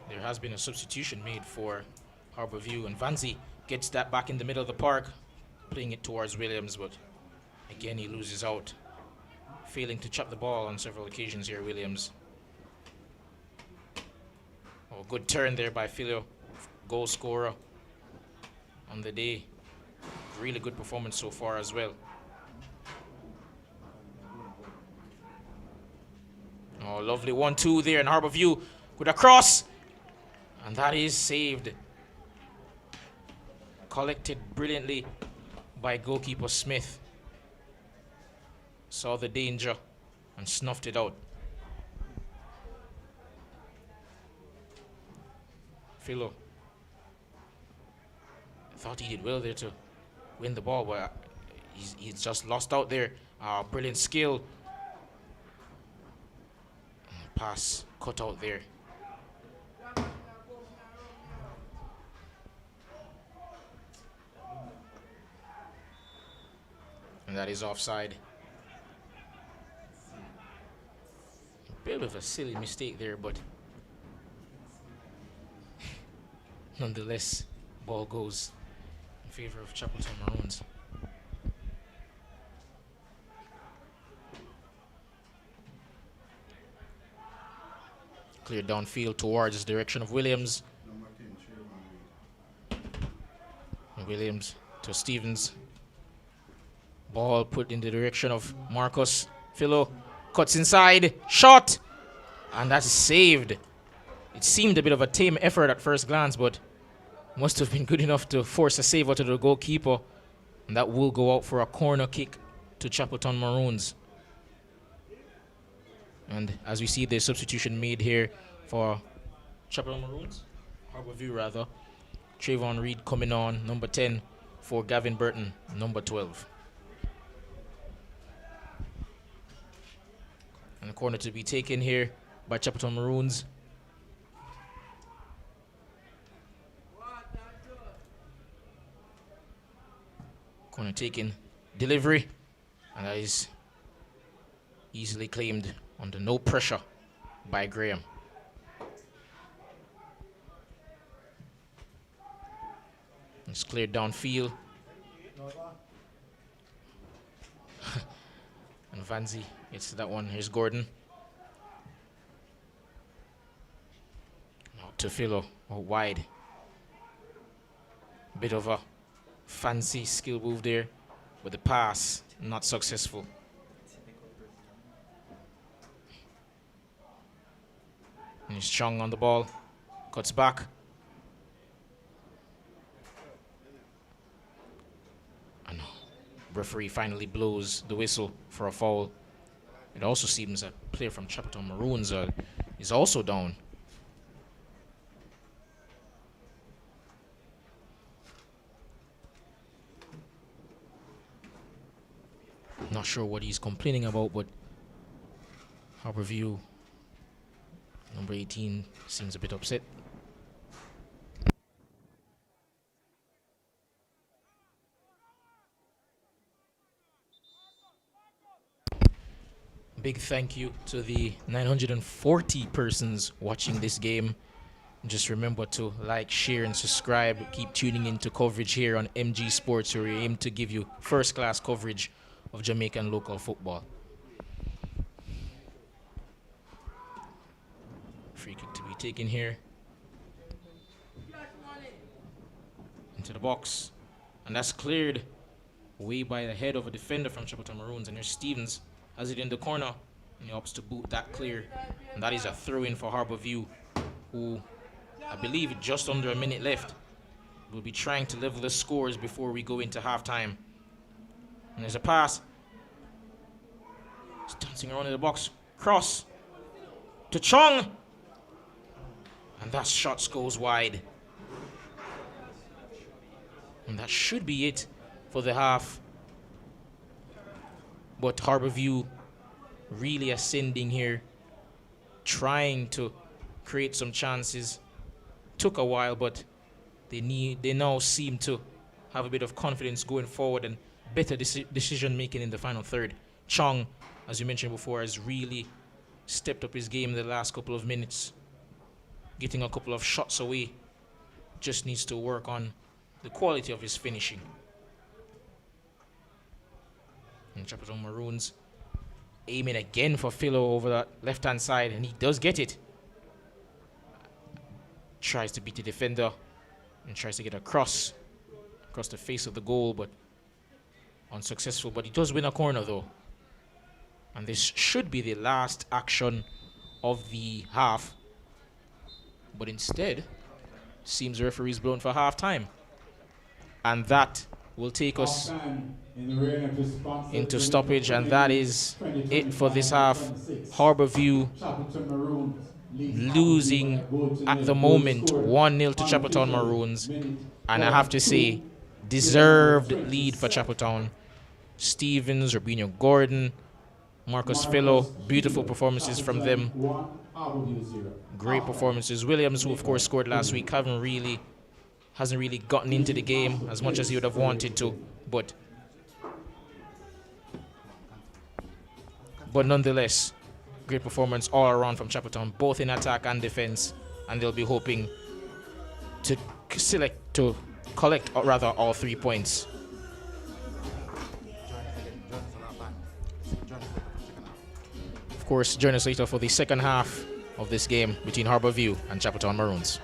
There has been a substitution made for Harborview, and Vanzi gets that back in the middle of the park, playing it towards Williams, but again he loses out, failing to chop the ball on several occasions here, Williams. Oh, good turn there by Philo, goal scorer on the day. Really good performance so far as well. Oh, lovely 1-2 there in Harbour View with a cross. And that is saved. Collected brilliantly by goalkeeper Smith. Saw the danger and snuffed it out. Philo thought he did well there to win the ball, but he's just lost out there. Brilliant skill. Pass cut out there. And that is offside. A bit of a silly mistake there, but nonetheless, ball goes in favor of Chapleton Maroons. Clear downfield towards the direction of Williams. Williams to Stevens. Ball put in the direction of Marcus. Philo cuts inside. Shot! And that's saved. It seemed a bit of a tame effort at first glance, but must have been good enough to force a save out of the goalkeeper. And that will go out for a corner kick to Chapleton Maroons. And as we see the substitution made here for Chapleton Maroons, Harbour View rather, Trayvon Reed coming on, number 10, for Gavin Burton, number 12. And the corner to be taken here by Chapleton Maroons. Corner taken, delivery, and that is easily claimed under no pressure by Graham. It's cleared downfield. And Vanzi gets to that one. Here's Gordon. Out to Philo, wide. Bit of a fancy skill move there, but the pass not successful. And he's strong on the ball, cuts back. And referee finally blows the whistle for a foul. It also seems a player from Chapleton Maroons is also down. Not sure what he's complaining about, but Harbour View, number 18, seems a bit upset. Big thank you to the 940 persons watching this game. Just remember to like, share, and subscribe. Keep tuning in to coverage here on MG Sports, where we aim to give you first-class coverage of Jamaican local football. Free kick to be taken here. Into the box. And that's cleared away by the head of a defender from Chapleton Maroons. And there's Stevens, has it in the corner, and he opts to boot that clear. And that is a throw-in for Harbour View, who, I believe, just under a minute left, will be trying to level the scores before we go into halftime. And there's a pass. He's dancing around in the box. Cross to Chong. And that shot goes wide. And that should be it for the half. But Harbour View really ascending here, trying to create some chances. Took a while, but they now seem to have a bit of confidence going forward and better decision making in the final third. Chong, as you mentioned before, has really stepped up his game in the last couple of minutes, getting a couple of shots away. Just needs to work on the quality of his finishing. And Chapleton Maroons aiming again for Philo over that left-hand side, and he does get it. Tries to beat the defender and tries to get across the face of the goal, but unsuccessful. But he does win a corner though. And this should be the last action of the half. But instead, seems the referee's blown for half-time. And that will take us into stoppage, and that is it for this half. Harbour View losing at the moment 1-0 to Chapleton Maroons, and I have to say, deserved lead for Chapleton. Stevens, Robinho Gordon, Marcus Philo, beautiful performances from them. Great performances. Williams, who of course scored last week, hasn't really gotten into the game as much as he would have wanted to, but nonetheless, great performance all around from Chapleton, both in attack and defense, and they'll be hoping to collect all 3 points. Of course, join us later for the second half of this game between Harbour View and Chapleton Maroons.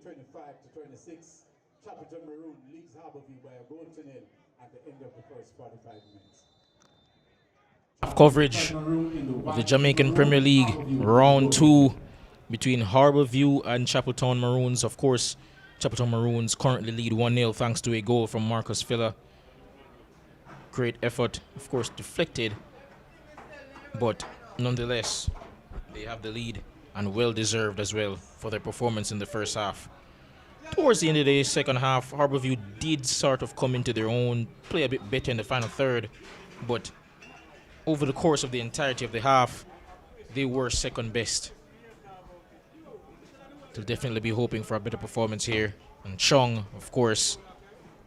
25 to 26. Chapleton Maroon leads Harbourview by a goal to nil at the end of the first 45 minutes. Coverage of the Jamaican Premier League, round 2 between Harbourview and Chapleton Maroons. Of course, Chapleton Maroons currently lead 1-0 thanks to a goal from Marcus Filler. Great effort, of course, deflected, but nonetheless, they have the lead and well deserved as well for their performance in the first half. Towards the end of the second half, Harbourview did sort of come into their own, play a bit better in the final third, but over the course of the entirety of the half, they were second best. They'll definitely be hoping for a better performance here. And Chong, of course,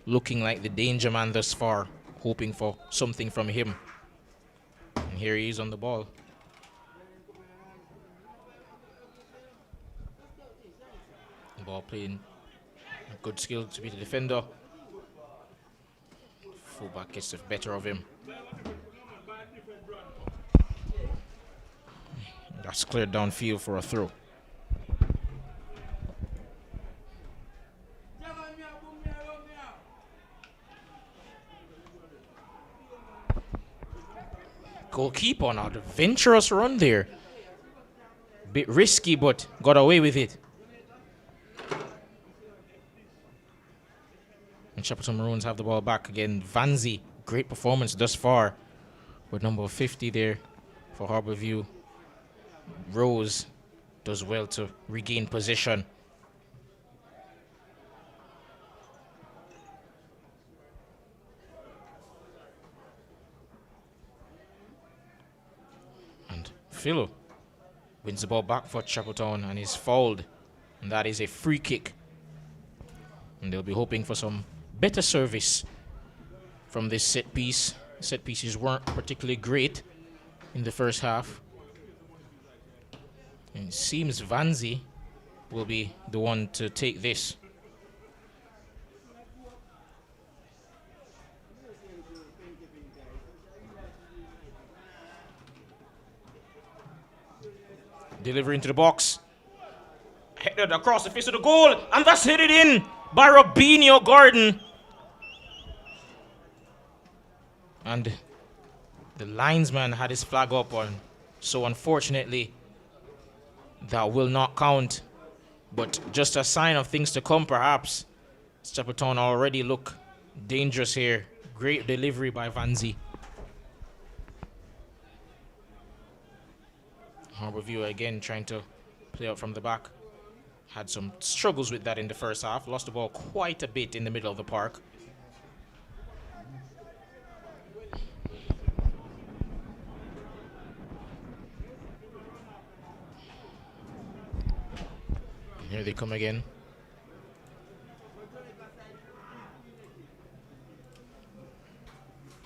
looking like the danger man thus far, hoping for something from him. And here he is on the ball. The ball playing a good skill to be the defender. Fullback gets the better of him. That's cleared downfield for a throw. Goalkeeper on an adventurous run there. Bit risky, but got away with it. And Chapleton Maroons have the ball back again. Vanzi, great performance thus far with number 50 there for Harbourview. Rose does well to regain possession. And Philo wins the ball back for Chapleton and is fouled. And that is a free kick. And they'll be hoping for some better service from this set piece. Set pieces weren't particularly great in the first half. And it seems Vanzi will be the one to take this. Delivery into the box. Headed across the face of the goal. And that's headed in by Robinho Gordon. And the linesman had his flag up on. So unfortunately, that will not count. But just a sign of things to come, perhaps. Chapleton already look dangerous here. Great delivery by Vanzi. Harbourview again trying to play out from the back. Had some struggles with that in the first half. Lost the ball quite a bit in the middle of the park. And here they come again.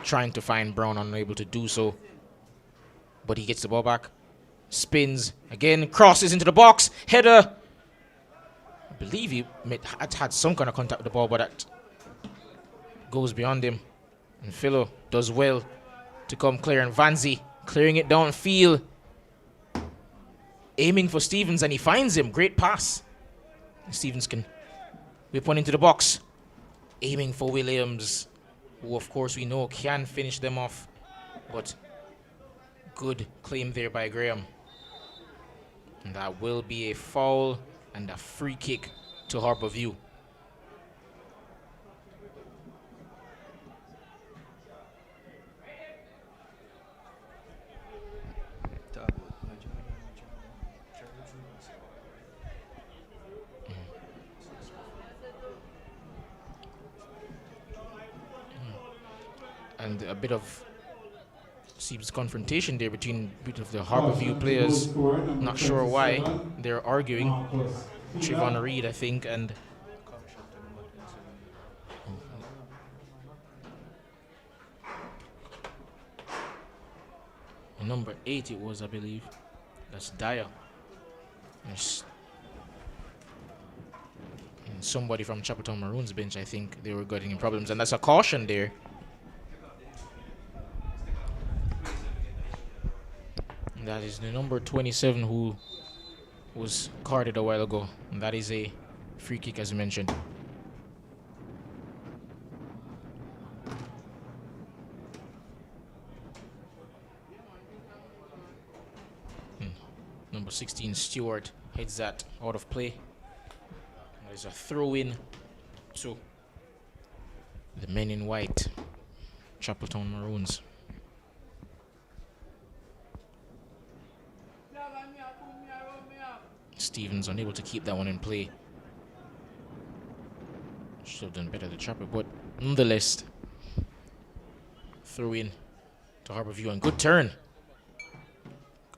Trying to find Brown, unable to do so. But he gets the ball back. Spins again, crosses into the box. Header. I believe he had some kind of contact with the ball, but that goes beyond him. And Philo does well to come clear. And Vanzi clearing it downfield. Aiming for Stevens, and he finds him. Great pass. Stevens can whip one into the box. Aiming for Williams, who of course we know can finish them off. But good claim there by Graham. And that will be a foul and a free kick to Harbourview. And a bit of seems confrontation there between the Harbourview players. Not sure why they're arguing. Trevon Reed, I think, and number 8 it was, I believe. That's Dyer. And somebody from Chapleton Maroons bench, I think they were getting in problems, and that's a caution there. That is the number 27 who was carded a while ago. And that is a Free kick, as you mentioned. Number 16, Stewart, heads that out of play. There's a throw in to the men in white, Chapleton Maroons. Stevens unable to keep that one in play. Should have done better to trap it, but nonetheless, throw in to Harbourview and good turn.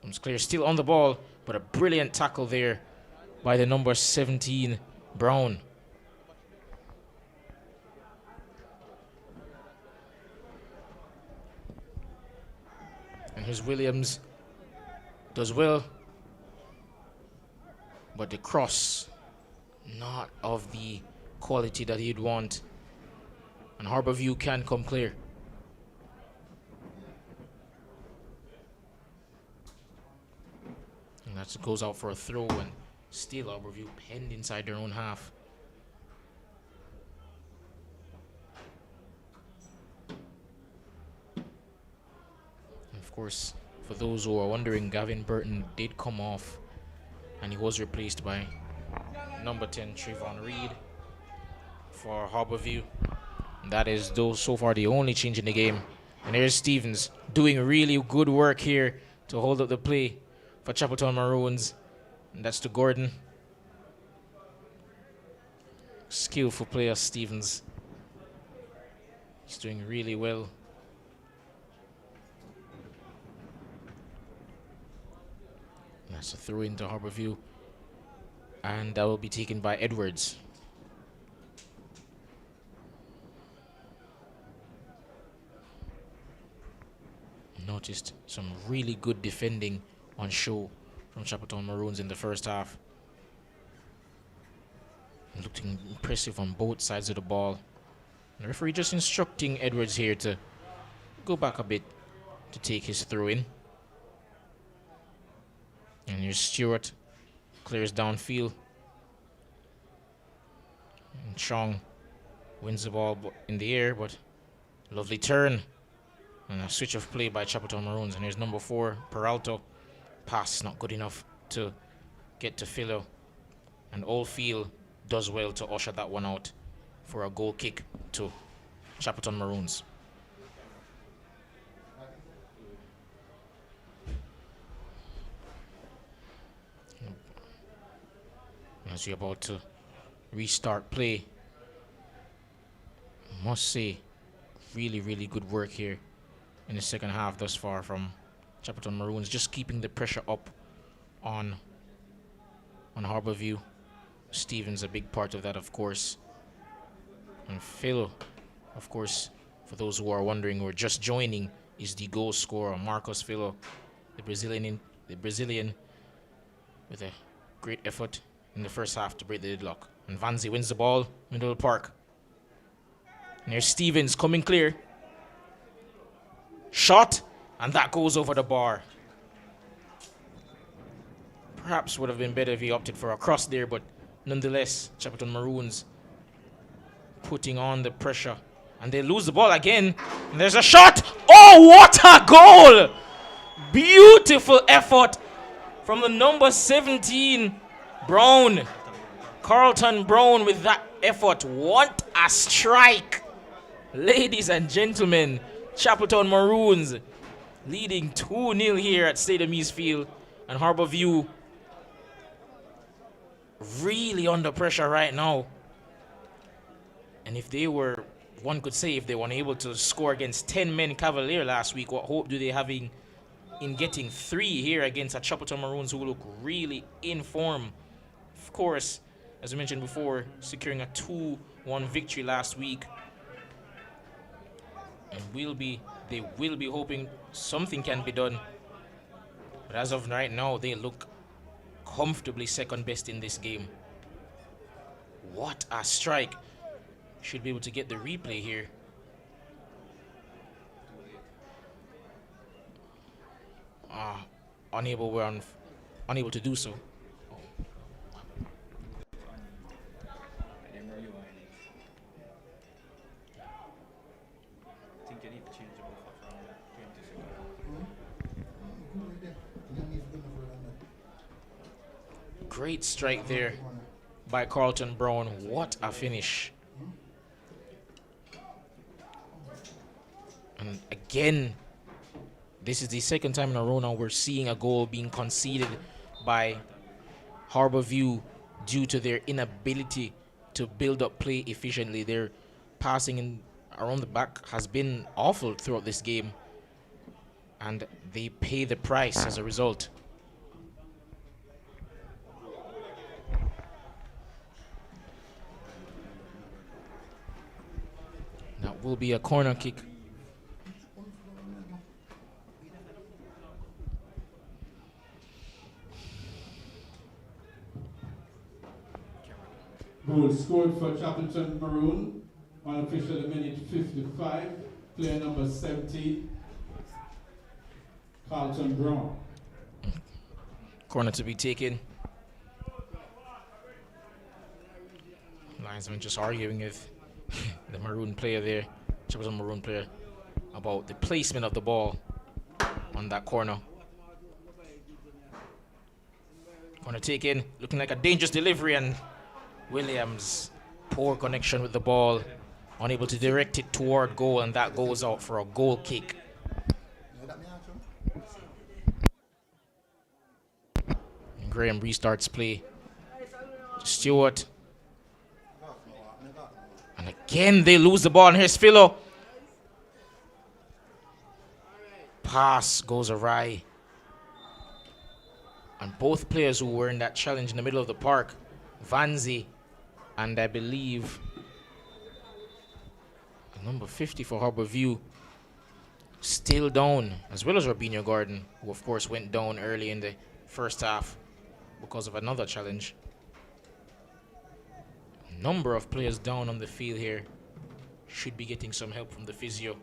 Comes clear, still on the ball, but a brilliant tackle there by the number 17, Brown. And here's Williams, does well, but the cross, not of the quality that he'd want. And Harbourview can come clear. And that goes out for a throw, and still Harbourview penned inside their own half. And of course, for those who are wondering, Gavin Burton did come off, and he was replaced by number 10, Trayvon Reed, for Harbourview. That is so far the only change in the game. And there's Stevens doing really good work here to hold up the play for Chapleton Maroons. And that's to Gordon. Skillful player, Stevens. He's doing really well. That's a throw into Harbourview. And that will be taken by Edwards. Noticed some really good defending on show from Chapleton Maroons in the first half. Looking impressive on both sides of the ball. The referee just instructing Edwards here to go back a bit to take his throw in. And here's Stewart, clears downfield. And Chong wins the ball in the air, but lovely turn. And a switch of play by Chapleton Maroons. And here's number 4, Peralta. Pass not good enough to get to Philo. And Oldfield does well to usher that one out for a goal kick to Chapleton Maroons. As we're about to restart play, I must say, really, really good work here in the second half thus far from Chapleton Maroons, just keeping the pressure up on Harbourview. Stevens a big part of that, of course. And Phil, of course, for those who are wondering, who are just joining, is the goal scorer, Marcos Philo, the Brazilian with a great effort in the first half to break the deadlock. And Vanzi wins the ball, middle of the park. And there's Stevens coming clear. Shot, and that goes over the bar. Perhaps would have been better if he opted for a cross there, but nonetheless, Chapleton Maroons putting on the pressure. And they lose the ball again. And there's a shot. Oh, what a goal! Beautiful effort from the number 17, Brown. Carlton Brown with that effort. What a strike! Ladies and gentlemen, Chapleton Maroons leading 2-0 here at Stadium Eastfield. And Harbourview really under pressure right now. And if they were, one could say, if they were unable to score against 10 men Cavalier last week, what hope do they have in getting 3 here against a Chapleton Maroons who look really in form? Of course, as I mentioned before, securing a 2-1 victory last week. And they will be hoping something can be done. But as of right now, they look comfortably second best in this game. What a strike. Should be able to get the replay here. Unable to do so. Great strike there by Carlton Brown. What a finish. And again, this is the second time in a row now we're seeing a goal being conceded by Harbour View due to their inability to build up play efficiently. Their passing in around the back has been awful throughout this game, and they pay the price as a result. That will be a corner kick. Goal scored for Chapleton Maroon, unofficial minute 55, player number 17, Carlton Brown. Corner to be taken. Linesman just arguing with the Maroon player there, Chapleton Maroon player, about the placement of the ball on that corner. Corner taken, looking like a dangerous delivery, and Williams, poor connection with the ball, unable to direct it toward goal, and that goes out for a goal kick. And Graham restarts play. Stewart. And again they lose the ball, and here's Philo. Pass goes awry. And both players who were in that challenge in the middle of the park, Vanzi and I believe number 50 for Harbour View, still down, as well as Robinho Gordon, who of course went down early in the first half because of another challenge. Number of players down on the field here. Should be getting some help from the physio.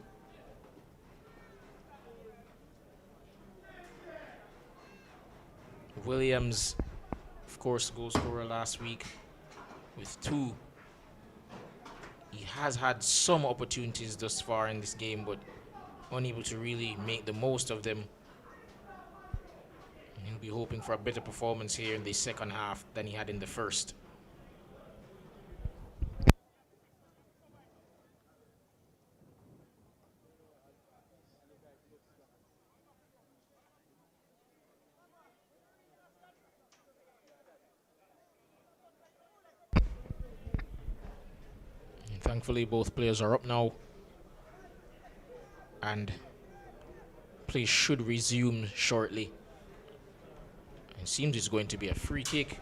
Williams, of course, goal scorer last week with 2. He has had some opportunities thus far in this game, but unable to really make the most of them. And he'll be hoping for a better performance here in the second half than he had in the first. Thankfully, both players are up now, and play should resume shortly. It seems it's going to be a free kick,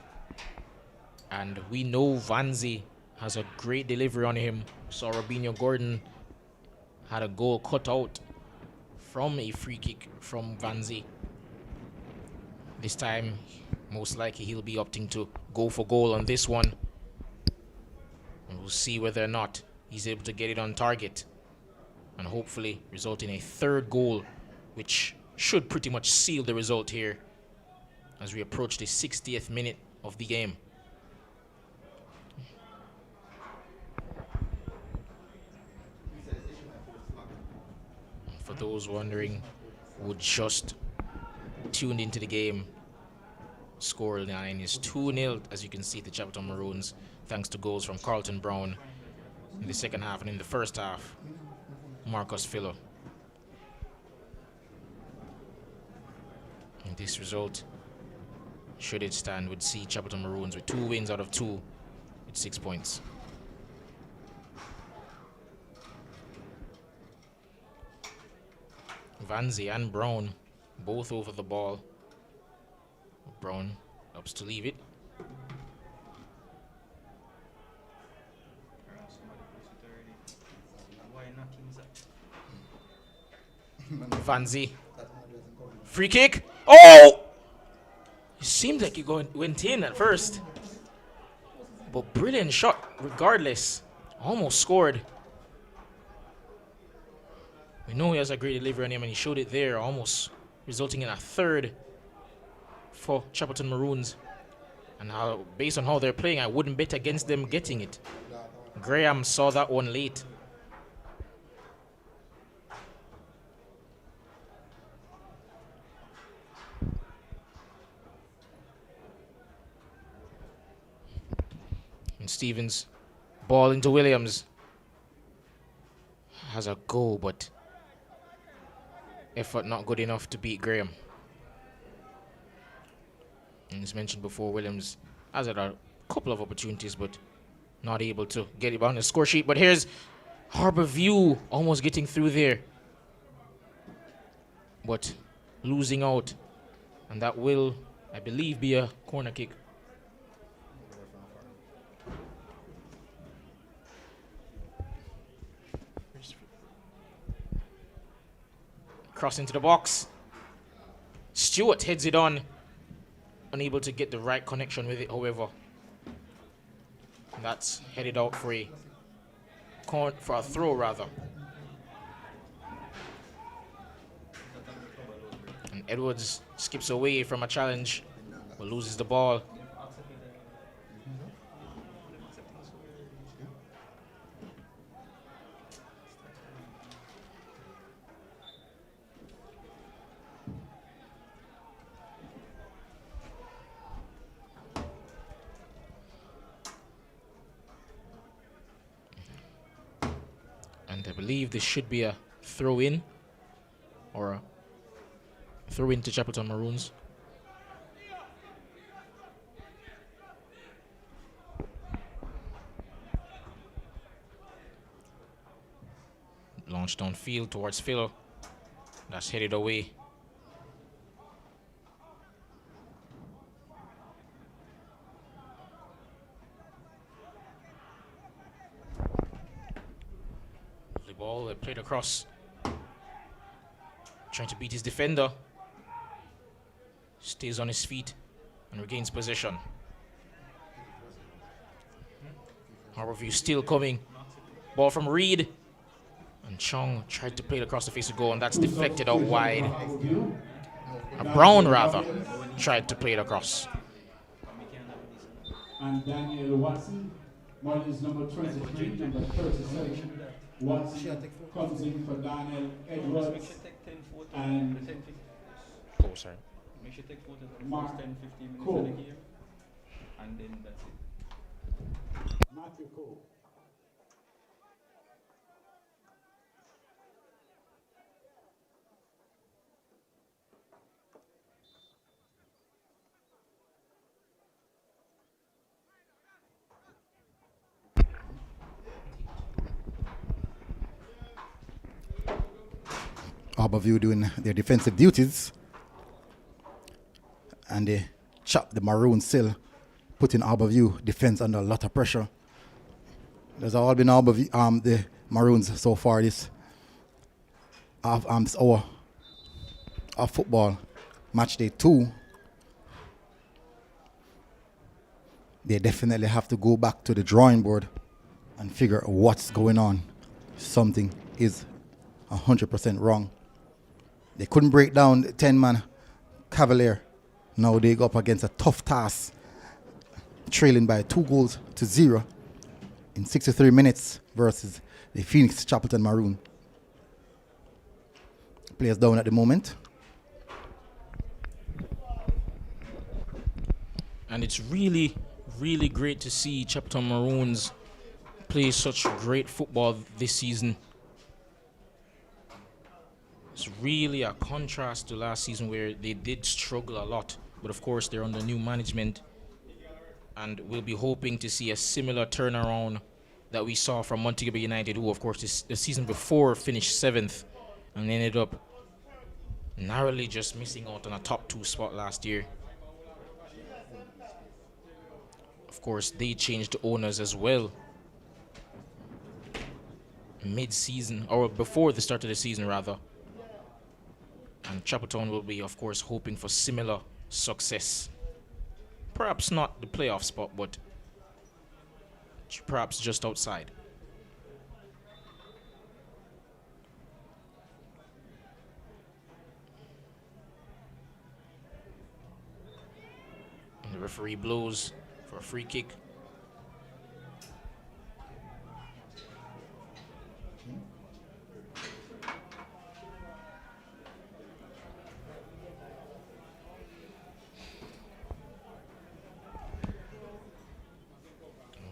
and we know Vanzi has a great delivery on him. So Robinho Gordon had a goal cut out from a free kick from Vanzi. This time, most likely he'll be opting to go for goal on this one. And we'll see whether or not he's able to get it on target and hopefully result in a third goal, which should pretty much seal the result here as we approach the 60th minute of the game. For those wondering who just tuned into the game, score line is 2-0, as you can see, the Chapleton Maroons, thanks to goals from Carlton Brown in the second half, and in the first half, Marcus Philo. And this result, should it stand, would see Chapleton Maroons with 2 wins out of 2 with 6 points. Vanzi and Brown both over the ball. Brown opts to leave it. Vanzi. Free kick. Oh! It seemed like he went in at first. But brilliant shot regardless. Almost scored. We know he has a great delivery on him, and he showed it there, almost resulting in a third for Chapleton Maroons. And how, based on how they're playing, I wouldn't bet against them getting it. Graham saw that one late. And Stevens, ball into Williams. Has a go, but effort not good enough to beat Graham. And as mentioned before, Williams has had a couple of opportunities, but not able to get it on the score sheet. But here's Harbour View almost getting through there, but losing out. And that will, I believe, be a corner kick. Cross into the box. Stewart heads it on. Unable to get the right connection with it, however. That's headed out for a throw, rather. And Edwards skips away from a challenge, but loses the ball. And I believe this should be a throw-in, or a throw-in to Chapleton Maroons. Launched downfield towards Phil. That's headed away. The ball played across. Trying to beat his defender. Stays on his feet and regains possession. Harborview still coming. Ball from Reed. And Chong tried to play it across the face of goal, and that's deflected out wide. Brown, rather, tried to play it across. And Daniel Watson, Marlins number 23, number 37. Watson comes in for Daniel Edwards. And Oh, sorry. Make sure take photos of the Mark first 10, 15 minutes Cole. of the game. And then that's it. Matthew Cole. Harborview doing their defensive duties, and they chop the Maroons still, putting Harborview defense under a lot of pressure. There's all been Harborview, the Maroons so far this hour of football, match day 2. They definitely have to go back to the drawing board and figure out what's going on. Something is 100% wrong. They couldn't break down the 10-man Cavalier. Now they go up against a tough task, trailing by 2-0 in 63 minutes versus the Phoenix Chapleton Maroon. Players down at the moment. And it's really, really great to see Chapleton Maroons play such great football this season. It's really a contrast to last season where they did struggle a lot. But of course, they're under new management. And we'll be hoping to see a similar turnaround that we saw from Montego United, who, of course, the season before finished 7th and ended up narrowly just missing out on a top 2 spot last year. Of course, they changed owners as well mid-season, or before the start of the season, rather. And Chapleton will be, of course, hoping for similar success. Perhaps not the playoff spot, but perhaps just outside. And the referee blows for a free kick.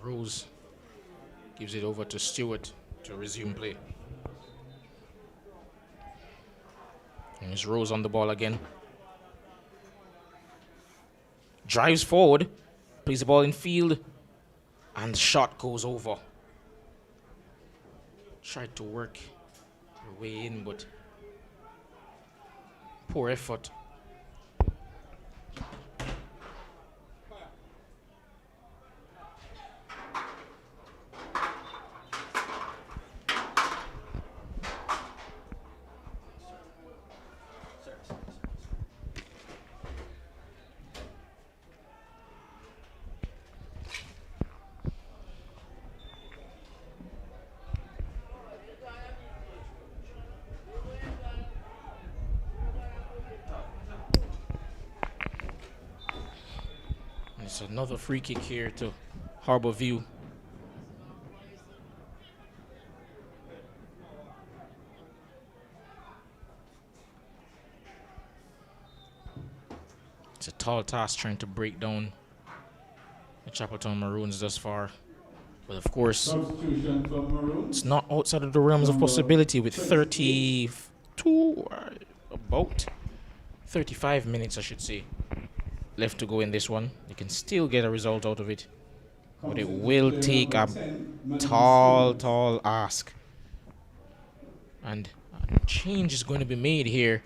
Rose gives it over to Stewart to resume play. And it's Rose on the ball again. Drives forward, plays the ball in field, and the shot goes over. Tried to work her way in, but poor effort. It's another free kick here to Harbour View. It's a tall task trying to break down the Chapleton Maroons thus far. But of course, Substitution for Maroons. it's not outside of the realms of possibility with 32, about 35 minutes, I should say, left to go in this one. You can still get a result out of it, but it will take a tall ask. And a change is going to be made here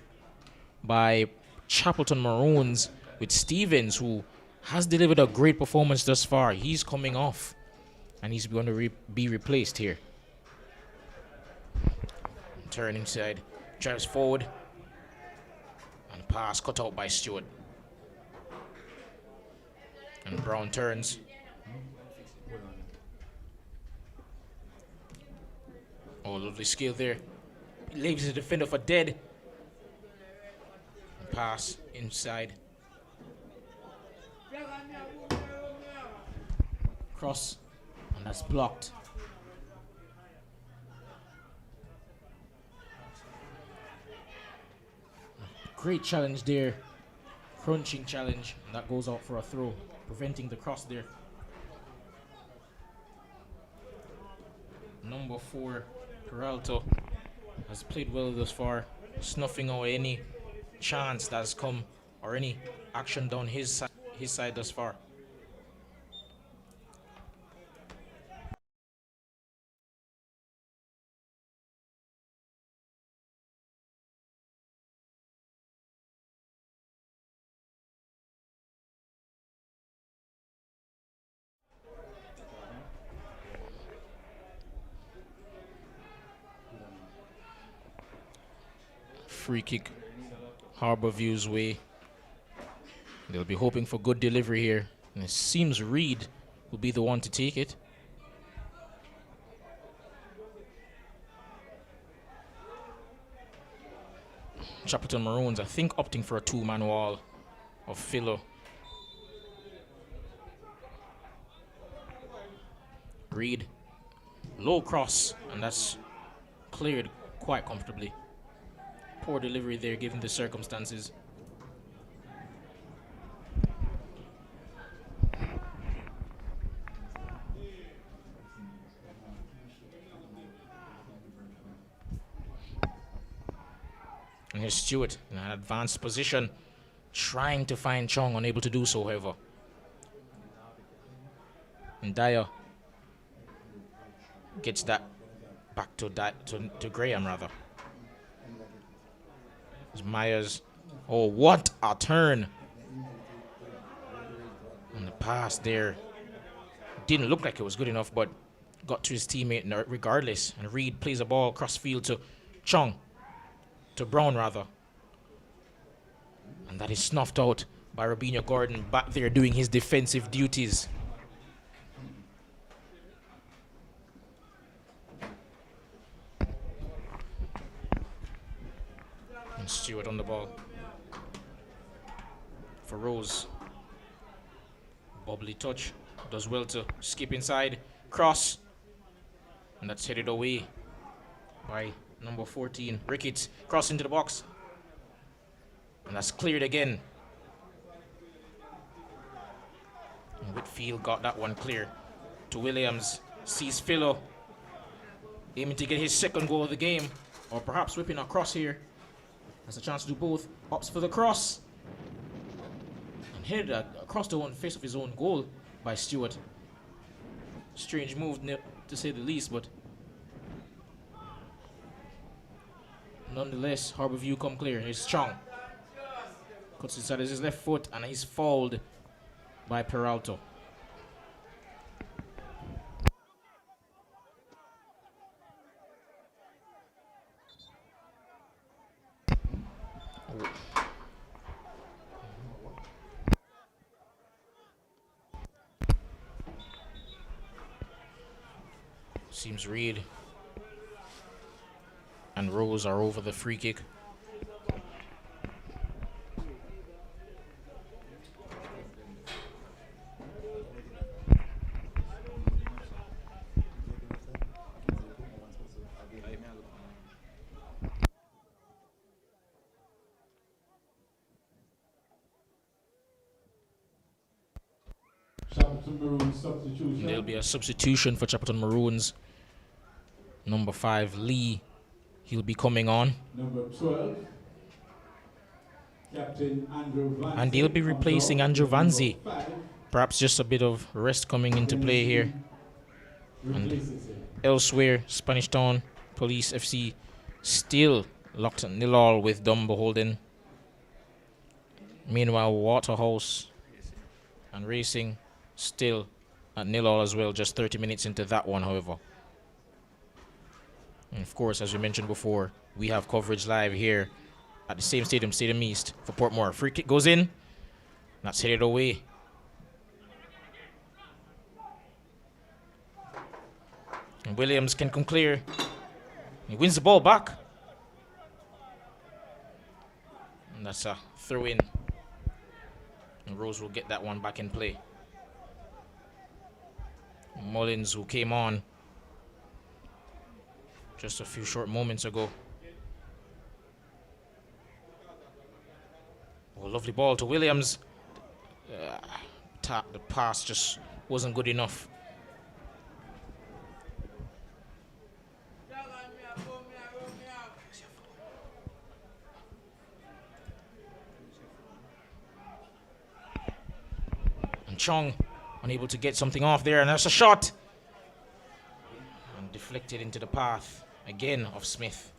by Chapleton Maroons with Stevens, who has delivered a great performance thus far. He's coming off, and he's going to be replaced here. Turn inside, drives forward, and pass cut out by Stewart. And Brown turns. Oh, lovely skill there. Leaves the defender for dead. Pass inside. Cross. And that's blocked. Great challenge there. Crunching challenge. And that goes out for a throw, preventing the cross there. Number 4, Peralta, has played well thus far, snuffing out any chance that has come or any action down his side thus far. Free kick Harbour View's way. They'll be hoping for good delivery here, and it seems Reed will be the one to take it. Chapleton Maroons, I think, opting for a 2-man wall of Philo. Reed, low cross, and that's cleared quite comfortably. Poor delivery there given the circumstances. And here's Stewart in an advanced position, trying to find Chong, unable to do so, however. And Dyer gets that back to Graham, rather. Myers. Oh, what a turn. And the pass there didn't look like it was good enough, but got to his teammate regardless. And Reed plays a ball across field to Chong. To Brown, rather. And that is snuffed out by Robinho Gordon back there doing his defensive duties. Stewart on the ball for Rose. Bubbly touch, does well to skip inside, cross, and that's headed away by number 14 Ricketts. Cross into the box, and that's cleared again. And Whitfield got that one clear. to Williams. Sees Philo aiming to get his second goal of the game, or perhaps whipping across here. Has a chance to do both. Opts for the cross. And headed across the face of his own goal by Stewart. Strange move, to say the least, but nonetheless, Harbourview come clear. Here's Chong. Cuts inside his left foot, and he's fouled by Peralto. Seems Reed and Rose are over the free kick. Chapleton Maroons substitution. There'll be a substitution for Chapleton Maroons. Number 5, Lee. He'll be coming on. Number 12, Captain Andrew Vanzi. And he'll be replacing Andrew Vanzi. Perhaps just a bit of rest coming into play here. And elsewhere, Spanish Town Police FC still locked at 0-0 with Dumbo Holden. Meanwhile, Waterhouse and Racing still at 0-0 as well, just 30 minutes into that one, however. And of course, as we mentioned before, we have coverage live here at the same stadium, Stadium East, for Portmore. Free kick goes in. That's headed away. And Williams can come clear. He wins the ball back. And that's a throw in. And Rose will get that one back in play. Mullins, who came on just a few short moments ago. Oh, lovely ball to Williams. The pass just wasn't good enough. And Chong unable to get something off there, and that's a shot. And deflected into the path again of Smith.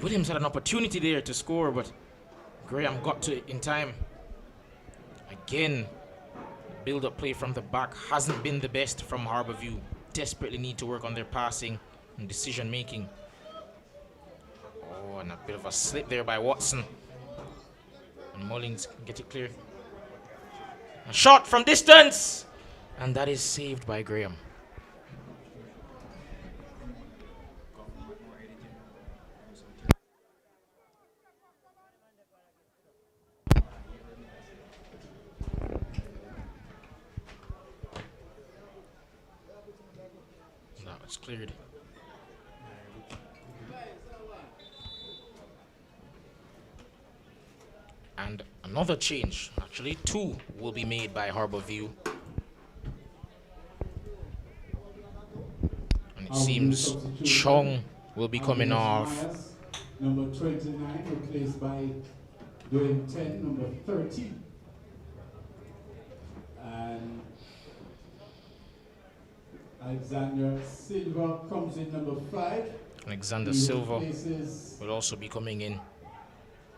Williams had an opportunity there to score, but Graham got to it in time. Again, build-up play from the back hasn't been the best from Harbourview. Desperately need to work on their passing and decision-making. Oh, and a bit of a slip there by Watson. And Mullins can get it clear. A shot from distance! And that is saved by Graham. It's cleared. And another change, actually 2, will be made by Harbourview. And it seems Chong will be coming off. Number 29 replaced by Dwayne 10, number 30. And Alexander Silva comes in number 5. Alexander Silva will also be coming in.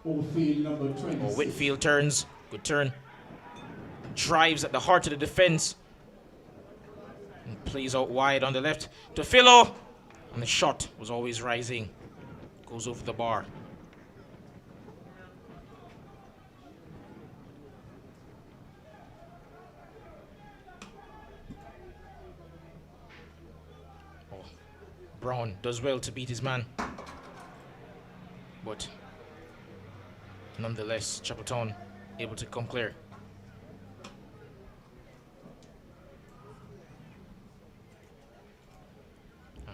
Oldfield number 26. Oh, Whitfield turns. Good turn. Drives at the heart of the defense. And plays out wide on the left to Philo. And the shot was always rising. Goes over the bar. Brown does well to beat his man. But nonetheless, Chapleton able to come clear.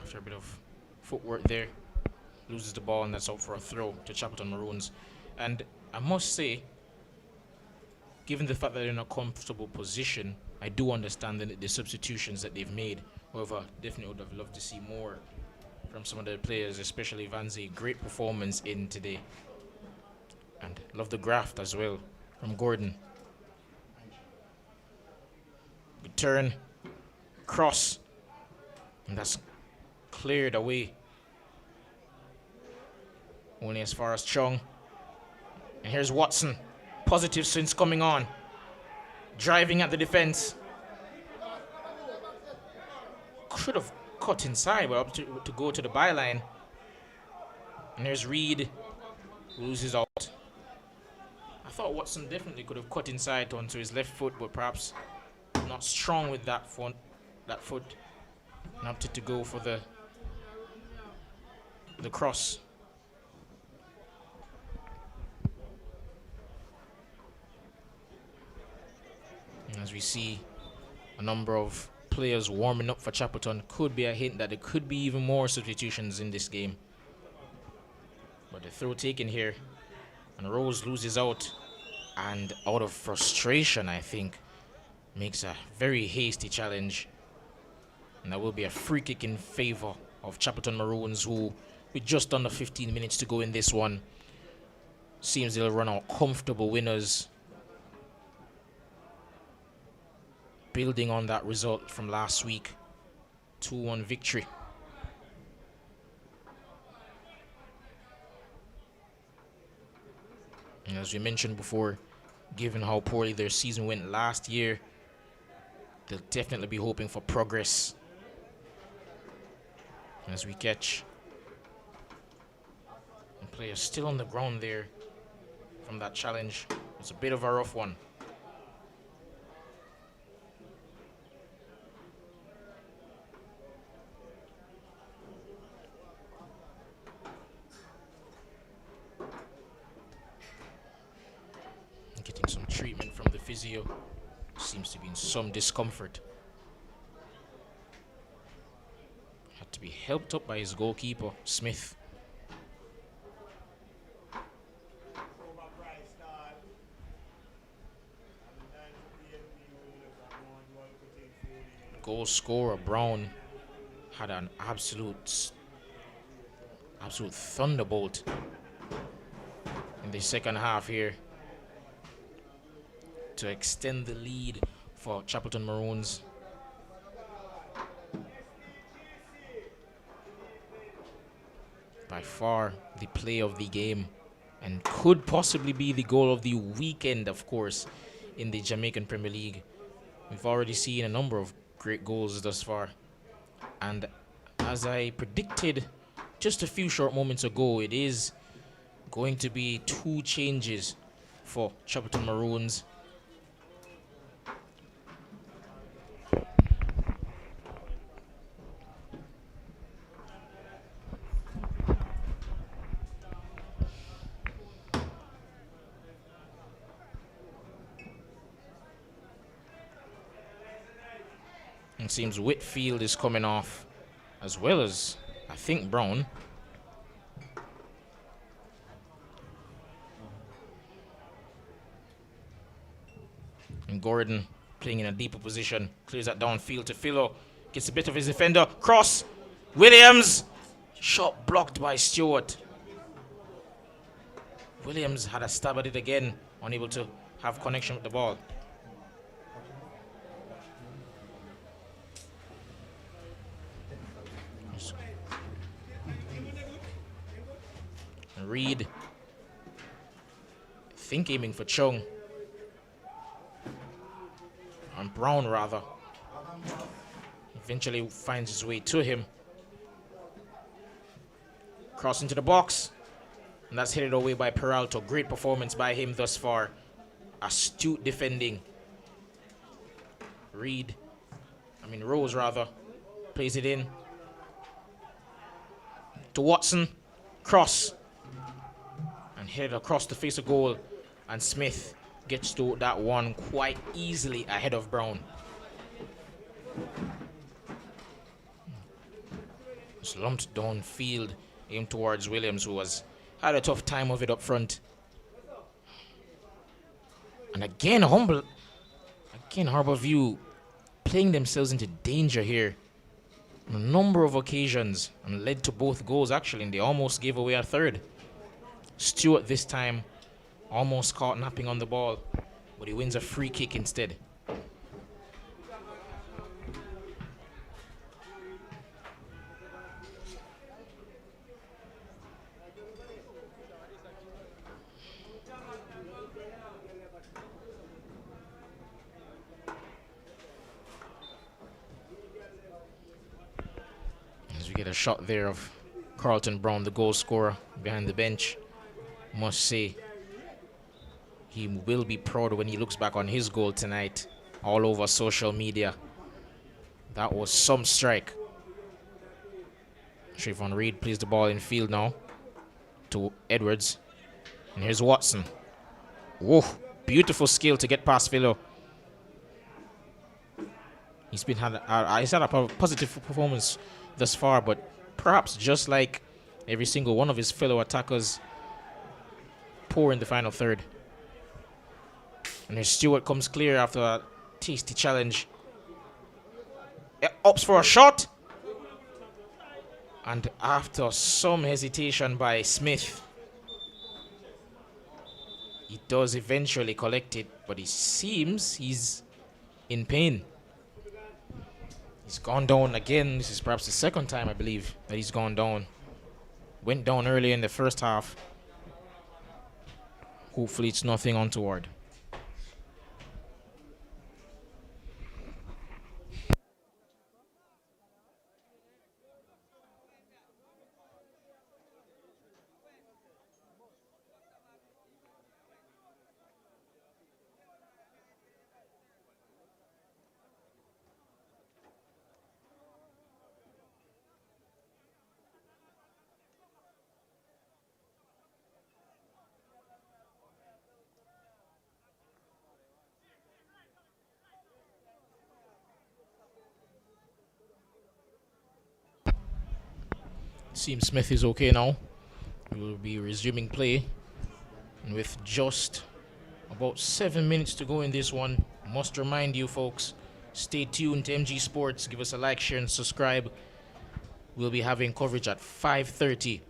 After a bit of footwork there, loses the ball, and that's out for a throw to Chapleton Maroons. And I must say, given the fact that they're in a comfortable position, I do understand the substitutions that they've made. However, definitely would have loved to see more from some of the players, especially Vanzi. Great performance in today. And love the graft as well from Gordon. Good turn, cross, and that's cleared away. Only as far as Chung. And here's Watson. Positive since coming on. Driving at the defense. Should have cut inside, but up to go to the byline. And there's Reed. Loses out. I thought Watson definitely could have cut inside onto his left foot, but perhaps not strong with that foot. And opted to go for the cross. And as we see a number of players warming up for Chapleton, could be a hint that there could be even more substitutions in this game. But the throw taken here, and Rose loses out, and out of frustration, I think, makes a very hasty challenge. And that will be a free kick in favor of Chapleton Maroons, who, with just under 15 minutes to go in this one, seems they'll run out comfortable winners, building on that result from last week. 2-1 victory. And as we mentioned before, given how poorly their season went last year, they'll definitely be hoping for progress. As we catch and players still on the ground there from that challenge. It's a bit of a rough one. Getting some treatment from the physio. Seems to be in some discomfort. Had to be helped up by his goalkeeper, Smith. Goal scorer Brown had an absolute thunderbolt in the second half here to extend the lead for Chapleton Maroons. By far the play of the game, and could possibly be the goal of the weekend, of course, in the Jamaican Premier League. We've already seen a number of great goals thus far, and as I predicted just a few short moments ago, it is going to be 2 changes for Chapleton Maroons. It seems Whitfield is coming off, as well as, I think, Brown. And Gordon playing in a deeper position, clears that downfield to Philo, gets a bit of his defender, cross, Williams, shot blocked by Stewart. Williams had a stab at it again, unable to have connection with the ball. Reed, I think aiming for Chung. And Brown, rather. Eventually finds his way to him. Cross into the box. And that's headed away by Peralta. Great performance by him thus far. Astute defending. Rose, rather. Plays it in. To Watson. Cross. And headed across the face of goal. And Smith gets to that one quite easily ahead of Brown. Slumped downfield, aimed towards Williams, who had a tough time of it up front. And again, Harbour View playing themselves into danger here on a number of occasions and led to both goals actually, and they almost gave away a third. Stewart this time almost caught napping on the ball, but he wins a free kick instead. As we get a shot there of Carlton Brown, the goal scorer, behind the bench. Must say, he will be proud when he looks back on his goal tonight all over social media. That was some strike. Trayvon Reed plays the ball in field now to Edwards. And here's Watson. Whoa, beautiful skill to get past Philo. He's had a positive performance thus far, but perhaps just like every single one of his fellow attackers, poor in the final third. And here's Stewart, comes clear after a tasty challenge. Opts for a shot. And after some hesitation by Smith, he does eventually collect it, but it seems he's in pain. He's gone down again. This is perhaps the second time, I believe, that he's gone down. Went down early in the first half. Hopefully it's nothing untoward. Seems Smith is okay now. We will be resuming play. And with just about 7 minutes to go in this one, must remind you folks, stay tuned to MG Sports. Give us a like, share, and subscribe. We'll be having coverage at 5:30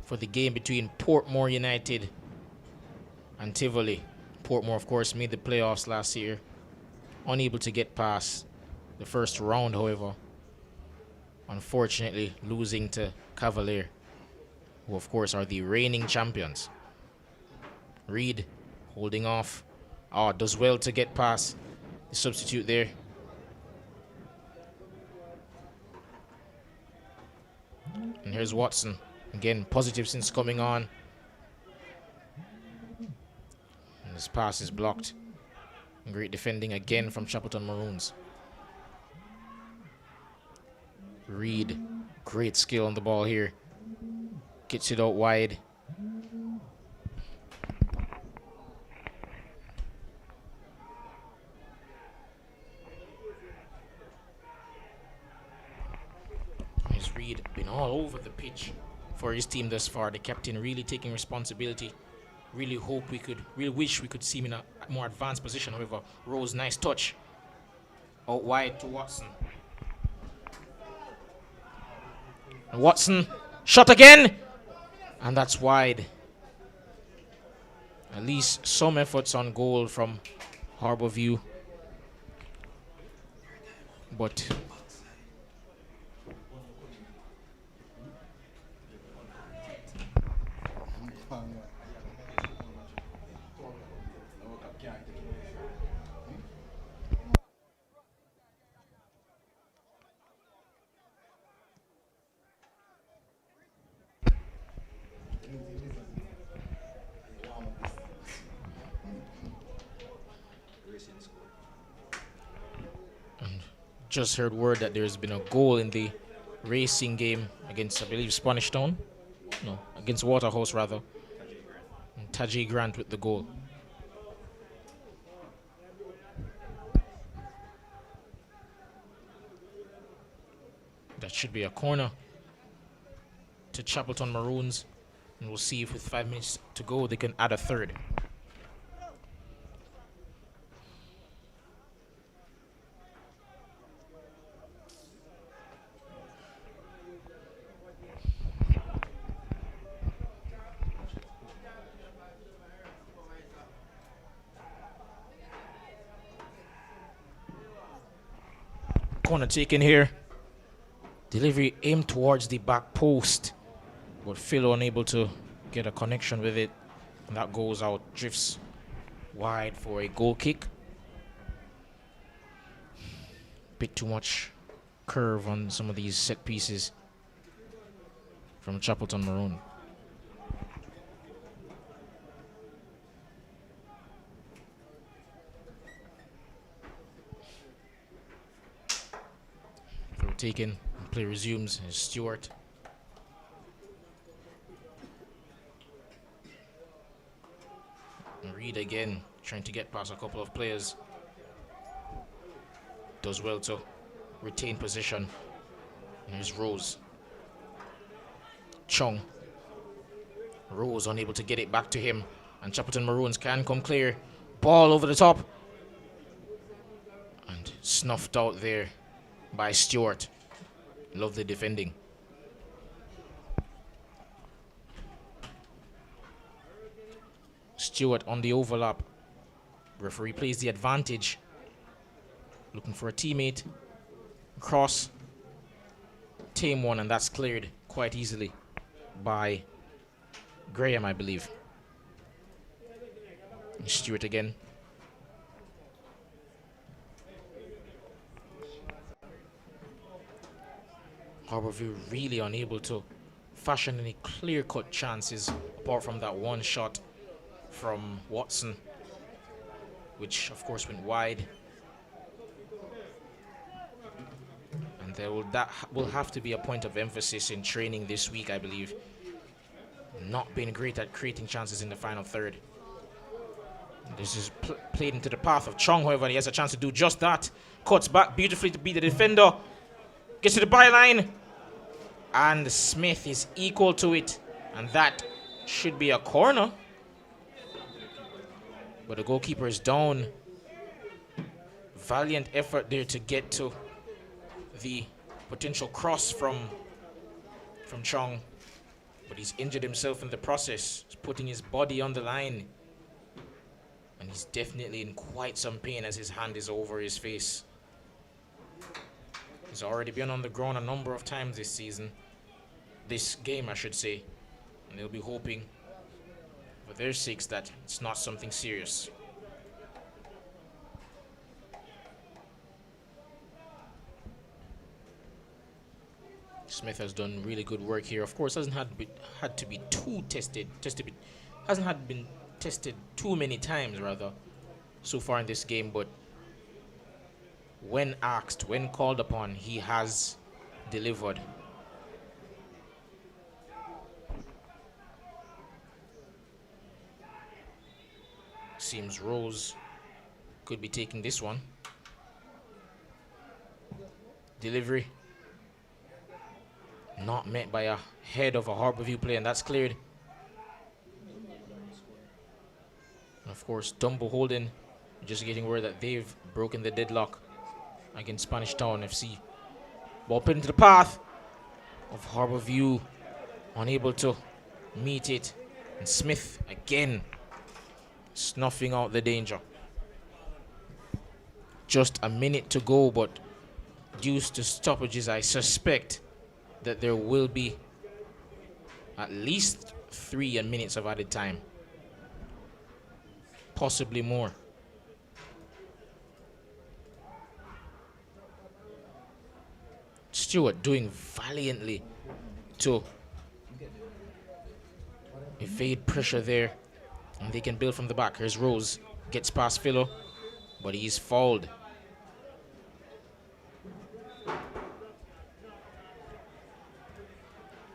for the game between Portmore United and Tivoli. Portmore, of course, made the playoffs last year. Unable to get past the first round, however. Unfortunately, losing to Cavalier, who of course are the reigning champions. Reed holding off. Does well to get past the substitute there. And here's Watson. Again, positive since coming on. And this pass is blocked. Great defending again from Chapleton Maroons. Reed, great skill on the ball here. Gets it out wide. Here's Reed, been all over the pitch for his team thus far. The captain really taking responsibility. Really wish we could see him in a more advanced position. However, Rose, nice touch. Out wide to Watson. And Watson, shot again, and that's wide. At least some efforts on goal from Harbour View, but just heard word that there's been a goal in the racing game against, I believe, Spanish Town. No, against Waterhouse rather. And Taji Grant with the goal. That should be a corner to Chapleton Maroons. And we'll see if with 5 minutes to go they can add a third. Corner taken here. Delivery aimed towards the back post, but Phil unable to get a connection with it. And that goes out, drifts wide for a goal kick. Bit too much curve on some of these set pieces from Chapleton Maroon. Throw taken, play resumes. It's Stewart. And Reed again, trying to get past a couple of players. Does well to retain position. And here's Rose. Chung. Rose unable to get it back to him. And Chapleton Maroons can come clear. Ball over the top. And snuffed out there by Stewart. Lovely defending. Stewart on the overlap. Referee plays the advantage. Looking for a teammate. Cross. Tame one, and that's cleared quite easily by Graham, I believe. And Stewart again. Harbourview really unable to fashion any clear-cut chances apart from that one shot from Watson, which of course went wide. And that will have to be a point of emphasis in training this week, I believe. Not being great at creating chances in the final third. This is played into the path of Chong, however, he has a chance to do just that. Cuts back beautifully to beat the defender. Gets to the byline. And Smith is equal to it. And that should be a corner. But the goalkeeper is down. Valiant effort there to get to the potential cross from Chong. But he's injured himself in the process. He's putting his body on the line. And he's definitely in quite some pain as his hand is over his face. He's already been on the ground a number of times this season. This game, I should say. And they'll be hoping, for their sakes, that it's not something serious. Smith has done really good work here. Of course, hasn't had to be too tested. Hasn't been tested too many times, rather, so far in this game. But when asked, when called upon, he has delivered. Seems Rose could be taking this one. Delivery. Not met by a head of a Harbourview player, and that's cleared. And of course, Dumbo Holden just getting word that they've broken the deadlock against Spanish Town FC. Ball put into the path of Harbourview, unable to meet it. And Smith again snuffing out the danger. Just a minute to go, but due to stoppages, I suspect that there will be at least 3 minutes of added time. Possibly more. Stewart doing valiantly to evade pressure there. And they can build from the back. Here's Rose. Gets past Philo, but he's fouled.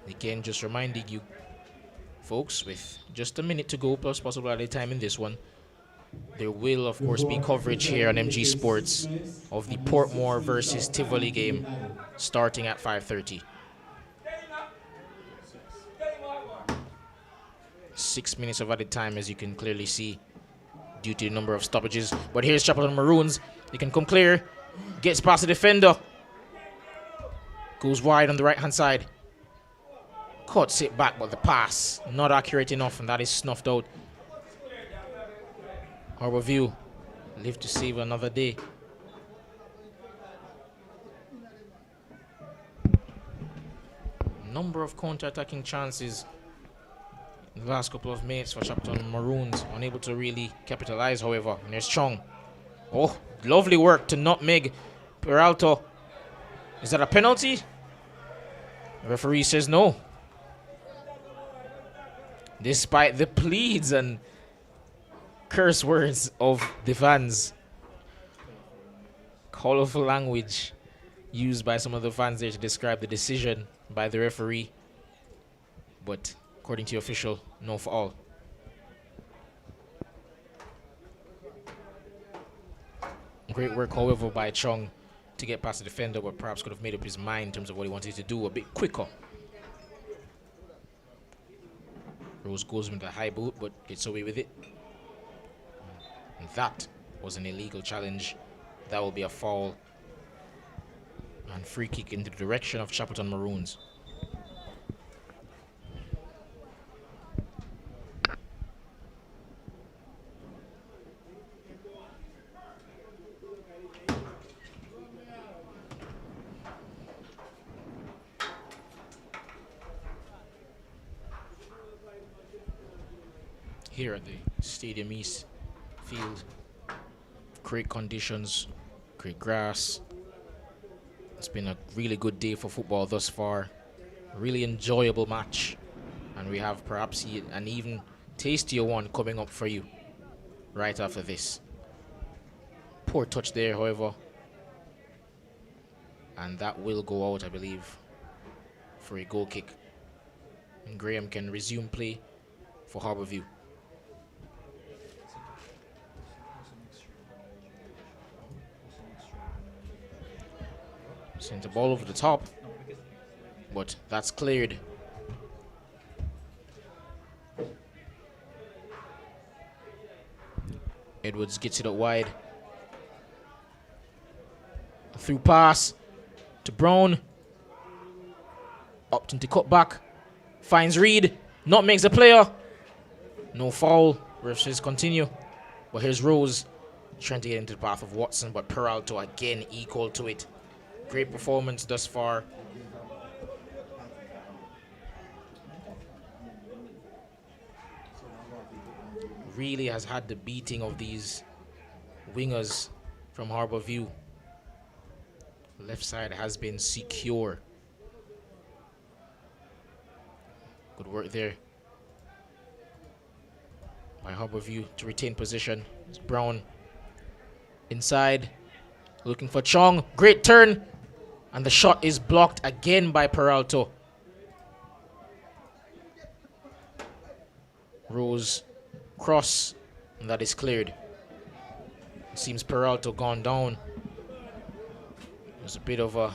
Again, just reminding you, folks, with just a minute to go, plus possible added time in this one, there will, of course, be coverage here on MG Sports of the Portmore versus Tivoli game starting at 5:30. 6 minutes of added time, as you can clearly see, due to the number of stoppages. But here's Chapleton Maroons. They can come clear. Gets past the defender. Goes wide on the right-hand side. Cuts it back, but the pass not accurate enough, and that is snuffed out. Harbour View live to save another day. Number of counter-attacking chances in the last couple of minutes for Chapleton Maroons. Unable to really capitalize, however. And there's Chong. Oh, lovely work to nutmeg Peralta. Is that a penalty? The referee says no. Despite the pleads and curse words of the fans. Colorful language used by some of the fans there to describe the decision by the referee. But according to the official, no for all. Great work, however, by Chong to get past the defender, but perhaps could have made up his mind in terms of what he wanted to do a bit quicker. Rose goes with a high boot, but gets away with it. And that was an illegal challenge. That will be a foul. And free kick in the direction of Chapleton Maroons. Here at the Stadium East field, great conditions, great grass. It's been a really good day for football thus far. A really enjoyable match, and we have perhaps an even tastier one coming up for you right after this. Poor touch there, however, and that will go out, I believe, for a goal kick. And Graham can resume play for Harbour View. Sent the ball over the top, but that's cleared. Edwards gets it out wide. A through pass to Brown. Upton to cut back. Finds Reed. Not makes the player. No foul. Ref says continue. But here's Rose trying to get into the path of Watson, but Peralta again equal to it. Great performance thus far. Really has had the beating of these wingers from Harbour View. Left side has been secure. Good work there by Harbour View to retain position. It's Brown inside, looking for Chong. Great turn. And the shot is blocked again by Peralta. Rose cross, and that is cleared. It seems Peralta gone down. There's a bit of a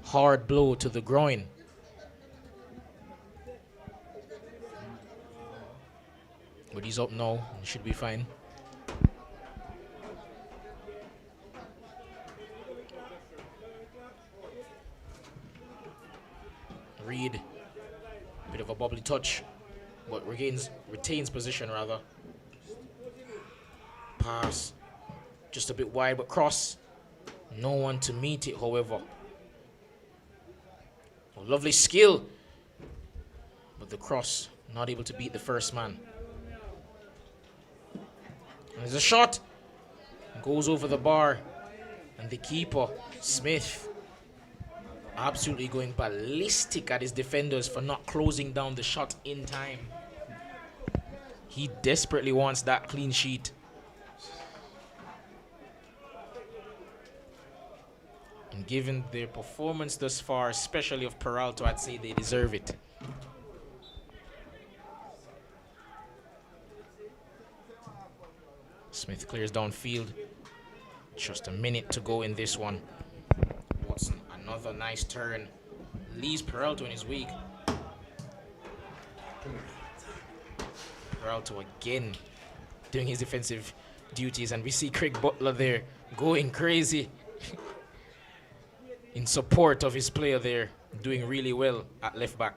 hard blow to the groin. But he's up now, and should be fine. Reed, bit of a bubbly touch, but retains position rather. Pass, just a bit wide, but cross. No one to meet it, however. Oh, lovely skill, but the cross not able to beat the first man. And there's a shot, goes over the bar, and the keeper, Smith, absolutely going ballistic at his defenders for not closing down the shot in time. He desperately wants that clean sheet. And given their performance thus far, especially of Peralta, I'd say they deserve it. Smith clears downfield. Just a minute to go in this one. Watson, another nice turn. Leaves Peralta in his wake. Peralta again doing his defensive duties, and we see Craig Butler there going crazy in support of his player there, doing really well at left back.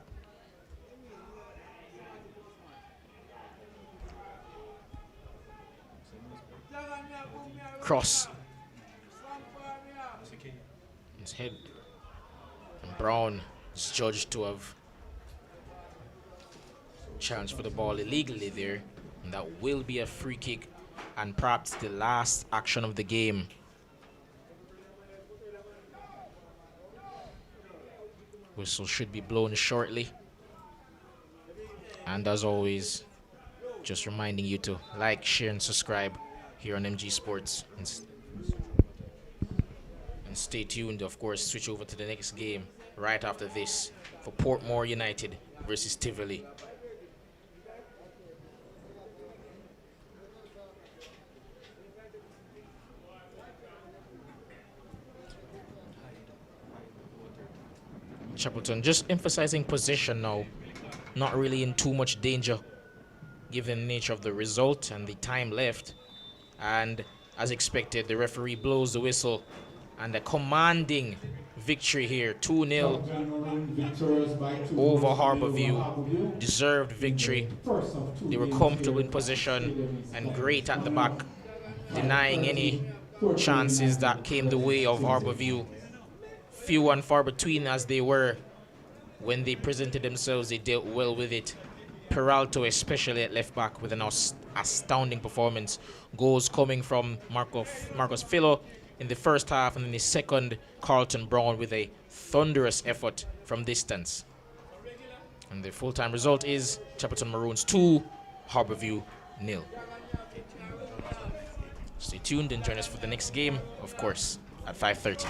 Cross. His head. And Brown is judged to have challenged for the ball illegally there. And that will be a free kick and perhaps the last action of the game. Whistle should be blown shortly. And as always, just reminding you to like, share, and subscribe here on MG Sports. And stay tuned, of course, switch over to the next game right after this for Portmore United versus Tivoli. Chapleton just emphasizing possession now, not really in too much danger given the nature of the result and the time left. And as expected, the referee blows the whistle, and a commanding victory here, 2-0 over Harbourview. Deserved victory. They were comfortable in possession and great at the back, denying any chances that came the way of Harbourview. Few and far between as they were when they presented themselves, they dealt well with it. Peralta, especially at left back, with an astounding performance. Goals coming from Marcos Filo in the first half, and in the second, Carlton Brown with a thunderous effort from distance. And the full-time result is Chapleton Maroons 2, Harbourview 0. Stay tuned and join us for the next game, of course, at 5:30.